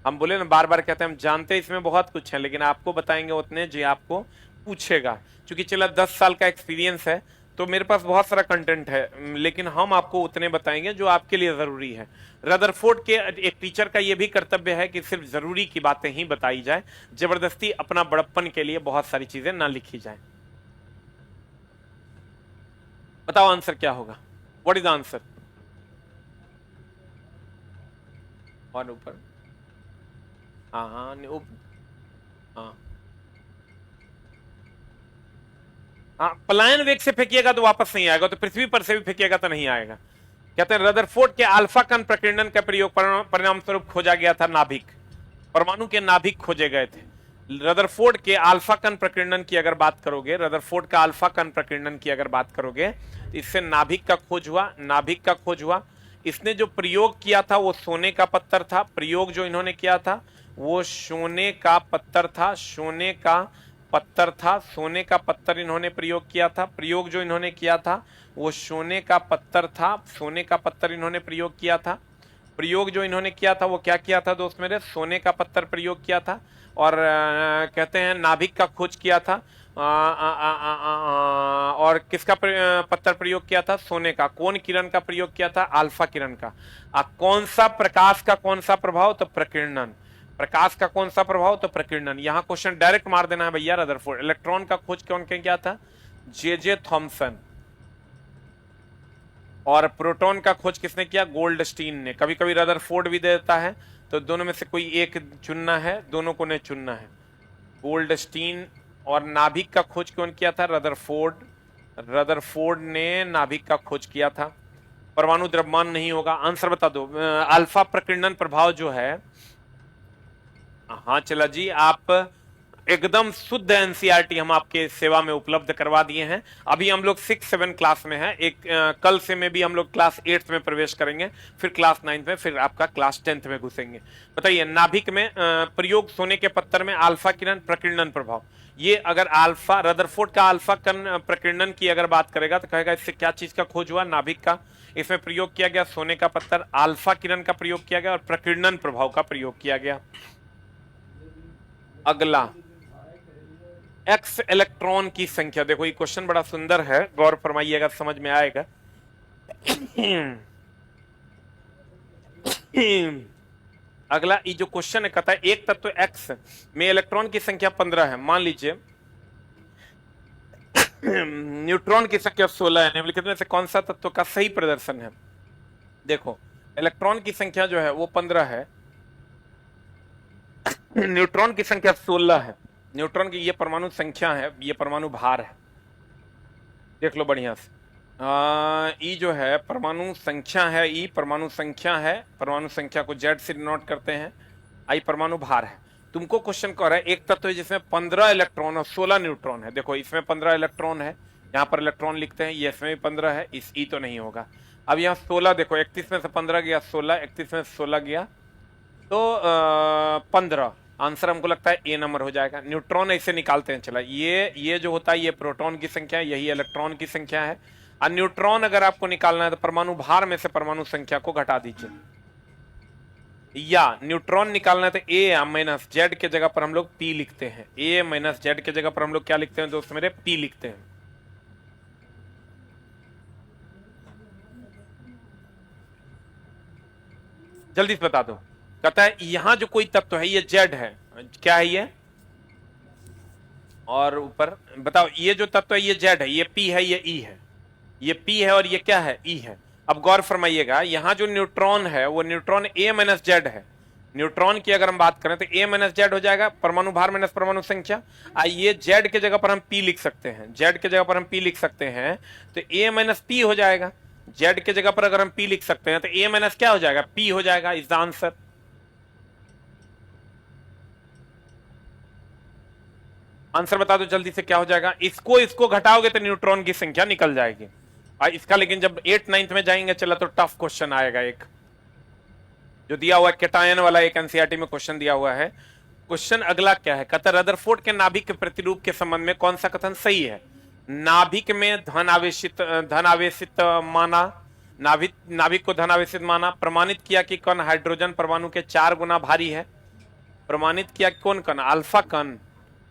हम बोले ना, बार बार कहते हैं हम जानते हैं इसमें बहुत कुछ है, लेकिन आपको बताएंगे उतने जी आपको पूछेगा। क्योंकि चला 10 साल का एक्सपीरियंस है तो मेरे पास बहुत सारा कंटेंट है, लेकिन हम आपको उतने बताएंगे जो आपके लिए जरूरी है। रदरफोर्ड के एक टीचर का यह भी कर्तव्य है कि सिर्फ जरूरी की बातें ही बताई जाए, जबरदस्ती अपना बड़प्पन के लिए बहुत सारी चीजें ना लिखी जाए। बताओ आंसर क्या होगा, व्हाट इज आंसर? और ऊपर, हाँ हाँ हाँ हाँ, पलायन वेग से फेंकिएगा तो वापस नहीं आएगा, तो पृथ्वी पर से भी फेंकिएगा तो नहीं आएगा। कहते हैं रदरफोर्ड के अल्फा कण प्रकीर्णन का प्रयोग परिणाम स्वरूप खोजा गया था नाभिक, परमाणु के नाभिक खोजे गए थे। रदरफोर्ड के अल्फा कण प्रकीर्णन की अगर बात करोगे, रदरफोर्ड का अल्फा कण प्रकीर्णन की अगर बात करोगे, तो इससे नाभिक का खोज हुआ, नाभिक का खोज हुआ। इसने जो प्रयोग किया था वो सोने का पत्थर था, प्रयोग जो इन्होंने किया था वो सोने का पत्थर था, सोने का पत्थर था, सोने का पत्थर इन्होंने प्रयोग किया था, प्रयोग जो इन्होंने किया था वो सोने का पत्थर था, सोने का पत्थर इन्होंने प्रयोग किया था। प्रयोग जो इन्होंने किया था वो क्या किया था दोस्त मेरे, सोने का पत्थर प्रयोग किया था। और कहते हैं नाभिक का खोज किया था, और किसका पत्थर प्रयोग किया था, सोने का। कौन किरण का प्रयोग किया था, अल्फा किरण का। कौन सा प्रकाश का कौन सा प्रभाव, तो प्रकीर्णन। प्रकाश का कौन सा प्रभाव, तो प्रकीर्णन। यहां क्वेश्चन डायरेक्ट मार देना है भैया रदरफोर्ड। इलेक्ट्रॉन का खोज कौन किया था, जे थॉमसन। और प्रोटॉन का खोज किसने किया, गोल्डस्टीन ने। कभी कभी रदरफोर्ड भी दे देता है, तो दोनों में से कोई एक चुनना है, दोनों को नहीं चुनना है, गोल्डस्टीन। और नाभिक का खोज कौन किया था, रदरफोर्ड। रदरफोर्ड ने नाभिक का खोज किया था। परमाणु द्रव्यमान नहीं होगा, आंसर बता दो। अल्फा प्रकीर्णन प्रभाव जो है, हाँ चला जी, आप एकदम शुद्ध एनसीईआरटी हम आपके सेवा में उपलब्ध करवा दिए हैं। अभी हम लोग 6-7 क्लास में हैं, एक कल से में भी हम लोग क्लास 8th में प्रवेश करेंगे, फिर क्लास 9th में, फिर आपका क्लास 10th में घुसेंगे। बताइए, नाभिक में प्रयोग सोने के पत्थर में अल्फा किरण प्रकीर्णन प्रभाव। ये अगर अल्फा, रदरफोर्ड का अल्फा कण प्रकीर्णन की अगर बात करेगा तो कहेगा इससे क्या चीज का खोज हुआ, नाभिक का। इसमें प्रयोग किया गया सोने का पत्थर, अल्फा किरण का प्रयोग किया गया और प्रकीर्णन प्रभाव का प्रयोग किया गया। अगला, एक्स इलेक्ट्रॉन की संख्या। देखो ये क्वेश्चन बड़ा सुंदर है, गौर फरमाइएगा, समझ में आएगा। अगला ये जो क्वेश्चन है, कहता है एक तत्व एक्स में इलेक्ट्रॉन की संख्या 15 है। मान लीजिए न्यूट्रॉन की संख्या 16 है, निम्नलिखित में से कौन सा तत्व का सही प्रदर्शन है। देखो, इलेक्ट्रॉन की संख्या जो है वो 15 है, न्यूट्रॉन की संख्या 16 है। न्यूट्रॉन की ये परमाणु संख्या है, ये परमाणु भार है, देख लो बढ़िया से। ई जो है परमाणु संख्या है, ई परमाणु संख्या है, परमाणु संख्या को जेड से डिनोट करते हैं। आई परमाणु भार है। तुमको क्वेश्चन कह रहा है एक तत्व है जिसमें 15 इलेक्ट्रॉन और 16 न्यूट्रॉन है। देखो इसमें 15 इलेक्ट्रॉन है, यहाँ पर इलेक्ट्रॉन लिखते हैं, ये इसमें भी 15 है, इस ई तो नहीं होगा। अब यहाँ 16, देखो 31 में से 15 गया 16, 31 में से 16 गया तो 15। आंसर हमको लगता है ए नंबर हो जाएगा। न्यूट्रॉन ऐसे निकालते हैं, चला ये जो होता है ये प्रोटॉन की संख्या है, यही इलेक्ट्रॉन की संख्या है। और न्यूट्रॉन अगर आपको निकालना है तो परमाणु भार में से परमाणु संख्या को घटा दीजिए, या न्यूट्रॉन निकालना है तो ए माइनस जेड के जगह पर हम लोग पी लिखते हैं। ए माइनस जेड के जगह पर हम लोग क्या लिखते हैं दोस्त मेरे, पी लिखते हैं। जल्दी से बता दो। कहता है यहां जो कोई तत्व है ये जेड है, क्या है ये, और ऊपर बताओ ये जो तत्व है ये जेड है, ये पी है, ये ई है, ये पी है और ये क्या है, ई है। अब गौर फरमाइएगा, यहां जो न्यूट्रॉन है वो न्यूट्रॉन ए माइनस जेड है। न्यूट्रॉन की अगर हम बात करें तो ए माइनस जेड हो जाएगा, परमाणु भार माइनस परमाणु संख्या। ये जेड के जगह पर हम पी लिख सकते हैं, जेड के जगह पर हम पी लिख सकते हैं, तो ए माइनस पी हो जाएगा। जेड के जगह पर अगर हम पी लिख सकते हैं तो ए माइनस क्या हो जाएगा, पी हो जाएगा। Is the answer. आंसर बता दो जल्दी से, क्या हो जाएगा। इसको घटाओगे तो न्यूट्रॉन की संख्या निकल जाएगी। और इसका लेकिन जब 8-9 में जाएंगे चला तो टफ क्वेश्चन आएगा, एक जो दिया हुआ है कैटायन वाला, एक एनसीईआरटी में क्वेश्चन दिया हुआ है। क्वेश्चन अगला क्या है, कहता रदरफोर्ड के नाभिक के प्रतिरूप के संबंध में कौन सा कथन सही है। नाभिक में धन आवेशित माना, नाभिक को धन आवेशित माना। प्रमाणित किया कि कण हाइड्रोजन परमाणु के 4 गुना भारी है। प्रमाणित किया कौन कण, अल्फा कण।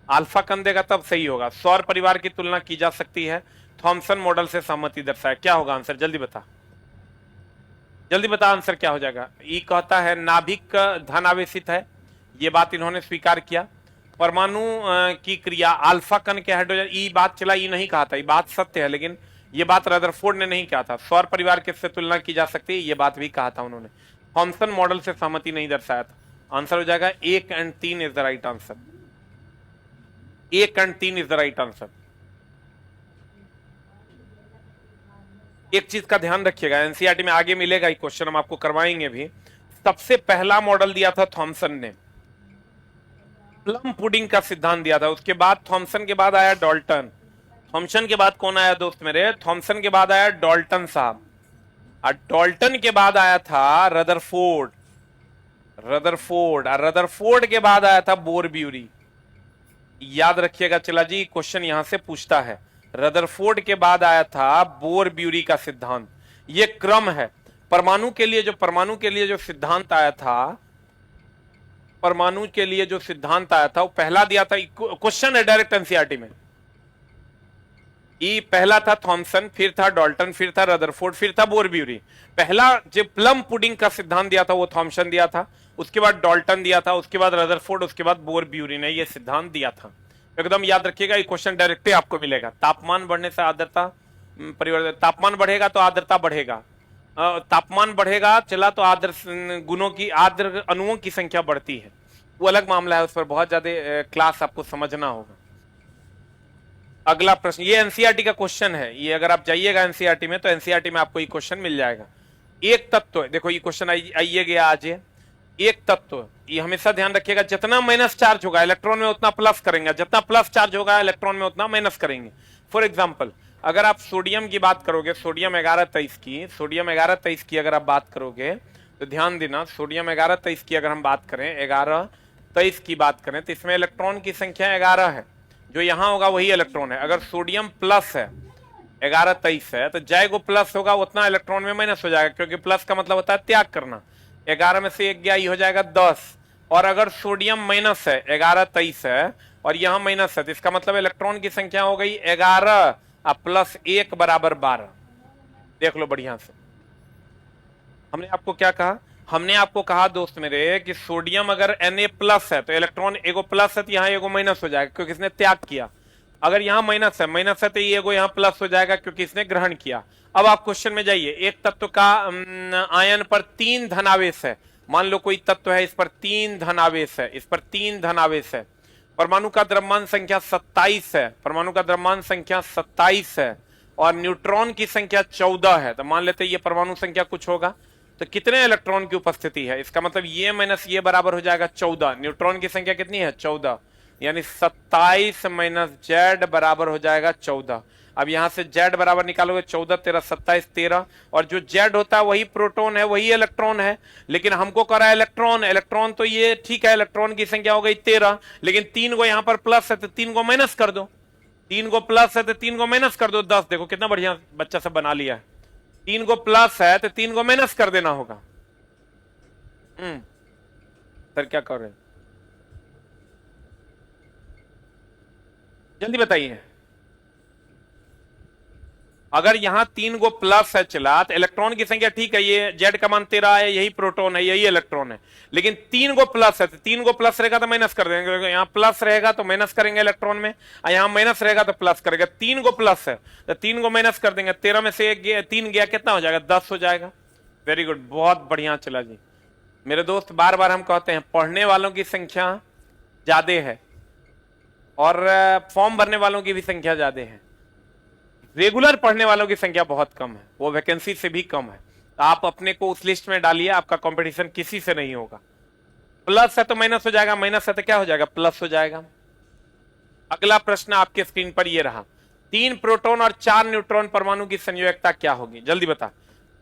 अल्फा कण देगा तब सही होगा। सौर परिवार की तुलना की जा सकती है। थॉमसन मॉडल से सहमति दर्शाए। क्या होगा आंसर, जल्दी बता, जल्दी बता आंसर क्या हो जाएगा। ई कहता है नाभिक धन आवेशित है, ये बात इन्होंने स्वीकार किया। परमाणु की क्रिया अल्फा कण के हाइड्रोजन, ई बात चला, ई नहीं कहा था, ये बात सत्य है, लेकिन ये बात रदरफोर्ड ने नहीं कहा था। सौर परिवार किससे तुलना की जा सकती है, ये बात भी कहा था उन्होंने। थॉमसन मॉडल से सहमति नहीं दर्शाया था। आंसर हो जाएगा 1 और 3 इज द राइट आंसर। 1 और 3 इज द राइट आंसर। एक चीज का ध्यान रखिएगा, एनसीईआरटी में आगे मिलेगा, एक क्वेश्चन हम आपको करवाएंगे भी। सबसे पहला मॉडल दिया था थॉमसन ने, प्लम पुडिंग का सिद्धांत दिया था। उसके बाद थॉमसन के बाद आया डाल्टन। थॉमसन के बाद कौन आया दोस्त मेरे, थॉमसन के बाद आया डाल्टन साहब, और डाल्टन के बाद आया था रदरफोर्ड। और रदरफोर्ड के बाद आया था बोरब्यूरी। याद रखिएगा चला जी, क्वेश्चन यहां से पूछता है। रदरफोर्ड के बाद आया था बोरब्यूरी का सिद्धांत। ये क्रम है। परमाणु के लिए जो सिद्धांत आया था, परमाणु के लिए जो सिद्धांत आया था वो पहला दिया था, क्वेश्चन है डायरेक्ट एनसीईआरटी में। पहला था थॉमसन, फिर था डाल्टन, फिर था रदरफोर्ड, फिर था बोरब्यूरी। पहला जो प्लम पुडिंग का सिद्धांत दिया था वो थॉमसन दिया था, उसके बाद डाल्टन दिया था, उसके बाद रदरफोर्ड, उसके बाद बोरब्यूरी ने ये सिद्धांत दिया था। एकदम याद रखिएगा, ये क्वेश्चन डायरेक्टली आपको मिलेगा। तापमान बढ़ने से आर्द्रता परिवर्तन, तापमान बढ़ेगा तो आर्द्रता बढ़ेगा, तापमान बढ़ेगा चला तो आर्द्र अणुओं की संख्या बढ़ती है, वो अलग मामला है, उस पर बहुत ज्यादा क्लास आपको समझना होगा। अगला प्रश्न, ये एनसीईआरटी का क्वेश्चन है, ये अगर आप जाइएगा एनसीईआरटी में तो एनसीईआरटी में आपको ये क्वेश्चन मिल जाएगा। एक तत्व, देखो ये क्वेश्चन आइए गया आज, एक तत्व, ये हमेशा ध्यान रखिएगा, जितना माइनस चार्ज होगा इलेक्ट्रॉन में उतना प्लस करेंगे, जितना प्लस चार्ज होगा इलेक्ट्रॉन में उतना माइनस करेंगे। फॉर एग्जाम्पल, अगर आप सोडियम की बात करोगे, सोडियम 1123 की अगर आप बात करोगे तो ध्यान देना, सोडियम 1123 की अगर हम बात करें, 1123 की बात करें तो इसमें इलेक्ट्रॉन की संख्या 11 है, जो यहां होगा वही इलेक्ट्रॉन है। अगर सोडियम प्लस है, 1123 है, तो जैगो प्लस होगा उतना इलेक्ट्रॉन में माइनस हो जाएगा, क्योंकि प्लस का मतलब होता है त्याग करना। 11 में से 1 गया, ये हो जाएगा 10। और अगर सोडियम माइनस है, 1123 है और यहां माइनस है, तो इसका मतलब इलेक्ट्रॉन की संख्या हो गई 11 और प्लस 1 बराबर 12। देख लो बढ़िया से, हमने आपको क्या कहा, हमने आपको कहा दोस्त मेरे कि सोडियम अगर Na प्लस है तो इलेक्ट्रॉन एगो प्लस है तो यहाँ एगो माइनस हो जाएगा, क्योंकि इसने त्याग किया। अगर यहाँ माइनस है तो ये एगो यहाँ प्लस हो जाएगा, क्योंकि इसने ग्रहण किया। अब आप क्वेश्चन में जाइए, एक तत्व का आयन पर 3 धनावेश है। मान लो कोई तत्व है, इस पर 3 धनावेश है, इस पर 3 धनावेश है। परमाणु का द्रव्यमान संख्या 27 है, परमाणु का द्रव्यमान संख्या 27 है और न्यूट्रॉन की संख्या 14 है। तो मान लेते हैं ये परमाणु संख्या कुछ होगा, तो कितने इलेक्ट्रॉन की उपस्थिति है, इसका मतलब ये माइनस ये बराबर हो जाएगा 14। न्यूट्रॉन की संख्या कितनी है, 14, यानी 27 माइनस जेड बराबर हो जाएगा 14। अब यहां से जेड बराबर निकालोगे, 14 13 27 13, और जो जेड होता है वही प्रोटॉन है, वही इलेक्ट्रॉन है, लेकिन हमको करा है इलेक्ट्रॉन तो ये ठीक है, इलेक्ट्रॉन की संख्या हो गई 13, लेकिन 3 को यहां पर प्लस है तो 3 को माइनस कर दो, 3 को प्लस है तो 3 को माइनस कर दो, 10। देखो कितना बढ़िया बच्चा सब बना लिया है। 3 को प्लस है तो 3 को माइनस कर देना होगा। सर क्या कर रहे हैं, जल्दी बताइए। अगर यहां 3 को प्लस है चला तो इलेक्ट्रॉन की संख्या ठीक है, ये जेड का मान 13 है, यही प्रोटॉन है, यही इलेक्ट्रॉन है, लेकिन 3 को प्लस है तो 3 को प्लस रहेगा तो माइनस कर देंगे, यहां प्लस रहेगा तो माइनस करेंगे इलेक्ट्रॉन में, और यहां माइनस रहेगा तो प्लस करेगा। 3 को प्लस है तो 3 को माइनस कर देंगे, 13 में से 3 गया, कितना हो जाएगा, 10 हो जाएगा। वेरी गुड, बहुत बढ़िया चला जी। मेरे दोस्त बार बार हम कहते हैं पढ़ने वालों की संख्या ज्यादा है और फॉर्म भरने वालों की भी संख्या ज्यादा है, रेगुलर पढ़ने वालों की संख्या बहुत कम है, वो वैकेंसी से भी कम है। तो आप अपने को उस लिस्ट में डालिए, आपका कंपटीशन किसी से नहीं होगा। प्लस है तो माइनस हो जाएगा, माइनस है तो क्या हो जाएगा, प्लस हो जाएगा। अगला प्रश्न आपके स्क्रीन पर ये रहा, 3 प्रोटॉन और 4 न्यूट्रॉन परमाणु की संयोजकता क्या होगी, जल्दी बता।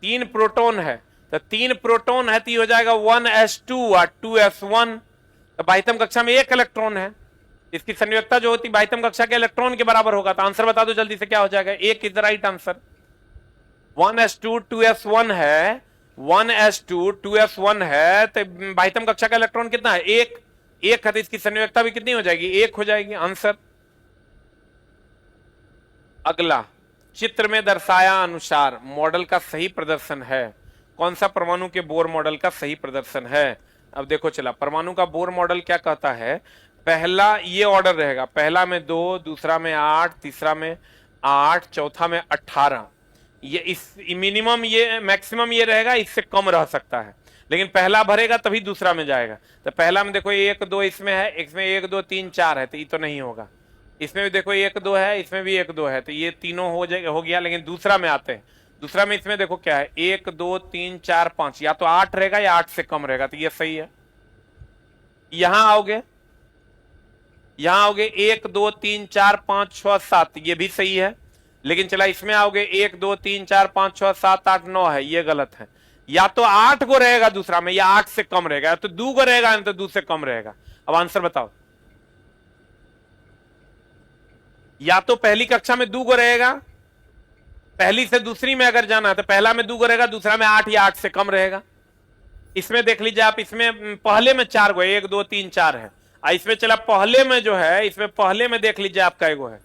3 प्रोटॉन है तो 3 प्रोटॉन है तो हो जाएगा 1s2 और 2s1। तो बाह्यतम कक्षा में 1 इलेक्ट्रॉन है, इसकी संयोजकता जो होती बाह्यतम कक्षा के इलेक्ट्रॉन के बराबर होगा। तो आंसर बता दो जल्दी से, क्या हो जाएगा, 1 is the right answer. 1s2 2s1 है, 1s2 2s1 है, तो बाह्यतम कक्षा का इलेक्ट्रॉन कितना है, 1 है, तो इसकी संयोजकता भी कितनी हो जाएगी, 1 हो जाएगी, आंसर। अगला, चित्र में दर्शाया अनुसार मॉडल का सही प्रदर्शन है, कौन सा परमाणु के बोर मॉडल का सही प्रदर्शन है। अब देखो चला, परमाणु का बोर मॉडल क्या कहता है, पहला ये ऑर्डर रहेगा, पहला में 2, दूसरा में 8, तीसरा में 8, चौथा में 18। ये इस मिनिमम, ये मैक्सिमम ये रहेगा, इससे कम रह सकता है, लेकिन पहला भरेगा तभी दूसरा में जाएगा। तो पहला में देखो 1 2 इसमें है, इसमें 1 2 3 4 है, तो ये तो नहीं होगा। इसमें भी देखो 1 2 है, इसमें भी 1 2 है, तो ये तीनों हो गया। लेकिन दूसरा में आते हैं, दूसरा में इसमें देखो क्या है, 1 2 3 4 5, या तो 8 रहेगा या 8 से कम रहेगा, तो ये सही है। यहां आओगे, 1 2 3 4 5 6 7, ये भी सही है। लेकिन चला इसमें आओगे 1 2 3 4 5 6 7 8 9 है, ये गलत है। या तो 8 को रहेगा दूसरा में, या 8 से कम रहेगा, या तो 2 को रहेगा, या तो 2 से कम रहेगा। अब आंसर बताओ। या तो पहली कक्षा में 2 को रहेगा, पहली से दूसरी में अगर जाना है तो पहला में 2 को रहेगा, दूसरा में 8 या 8 से कम रहेगा। इसमें देख लीजिए आप, इसमें पहले में 4 गो, 1 2 3 4 है। इसमें चला पहले में जो है, इसमें पहले में देख लीजिए आप कई गो है,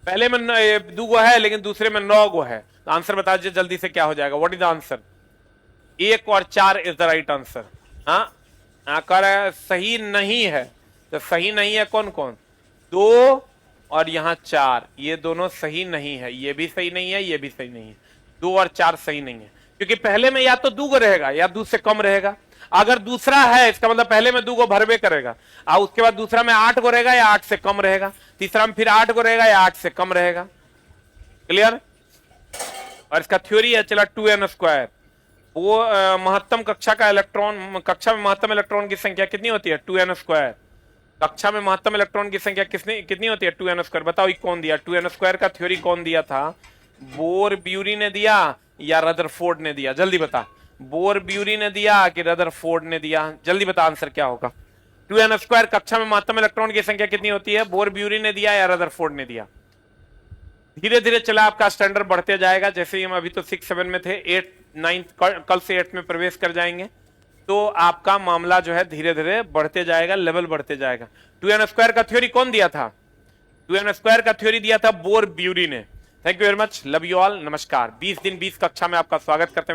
पहले में 2 गो है, लेकिन दूसरे में 9 गो है। तो आंसर बता दीजिए जल्दी से, क्या हो जाएगा? What is the answer? 1 और 4 इज द राइट आंसर। हाँ, कर सही नहीं है, तो सही नहीं है कौन कौन? 2 और यहां 4, ये दोनों सही नहीं है, ये भी सही नहीं है, ये भी सही नहीं है। 2 और 4 सही नहीं है, क्योंकि पहले में या तो 2 गो रहेगा या 2 से कम रहेगा। अगर दूसरा है, इसका मतलब पहले में 2 गो भरवे करेगा, और उसके बाद दूसरा में 8 गो रहेगा या 8 से कम रहेगा, तीसरा में फिर 8 गो रहेगा या 8 से कम रहेगा। क्लियर? और इसका थ्योरी है चला 2n²। वो महत्तम कक्षा का इलेक्ट्रॉन, कक्षा में महत्तम इलेक्ट्रॉन की संख्या कितनी होती है? 2n²। कक्षा में महत्तम इलेक्ट्रॉन की संख्या कितनी होती है? 2n²। बताओ ये कौन दिया? 2n² का थ्योरी कौन दिया था? बोर ब्यूरी ने दिया या रदरफोर्ड ने दिया? जल्दी बता, बोर ब्यूरी ने दिया कि रदरफोर्ड ने दिया? जल्दी बता, आंसर क्या होगा? 2n² कक्षा में महत्तम इलेक्ट्रॉन की संख्या कितनी होती है? बोर ब्यूरी ने दिया या रदरफोर्ड ने दिया? धीरे धीरे चला आपका स्टैंडर्ड बढ़ते जाएगा। जैसे ही हम अभी तो 6 7 में थे, 8 9 कल से 8 में प्रवेश कर जाएंगे, तो आपका मामला जो है धीरे धीरे बढ़ते जाएगा, लेवल बढ़ते जाएगा। 2n² का थ्योरी कौन दिया था? 2n² का थ्योरी दिया था बोर ब्यूरी ने। Thank you very much, love you all, नमस्कार। 20 दिन 20 कक्षा में आपका स्वागत करते हैं।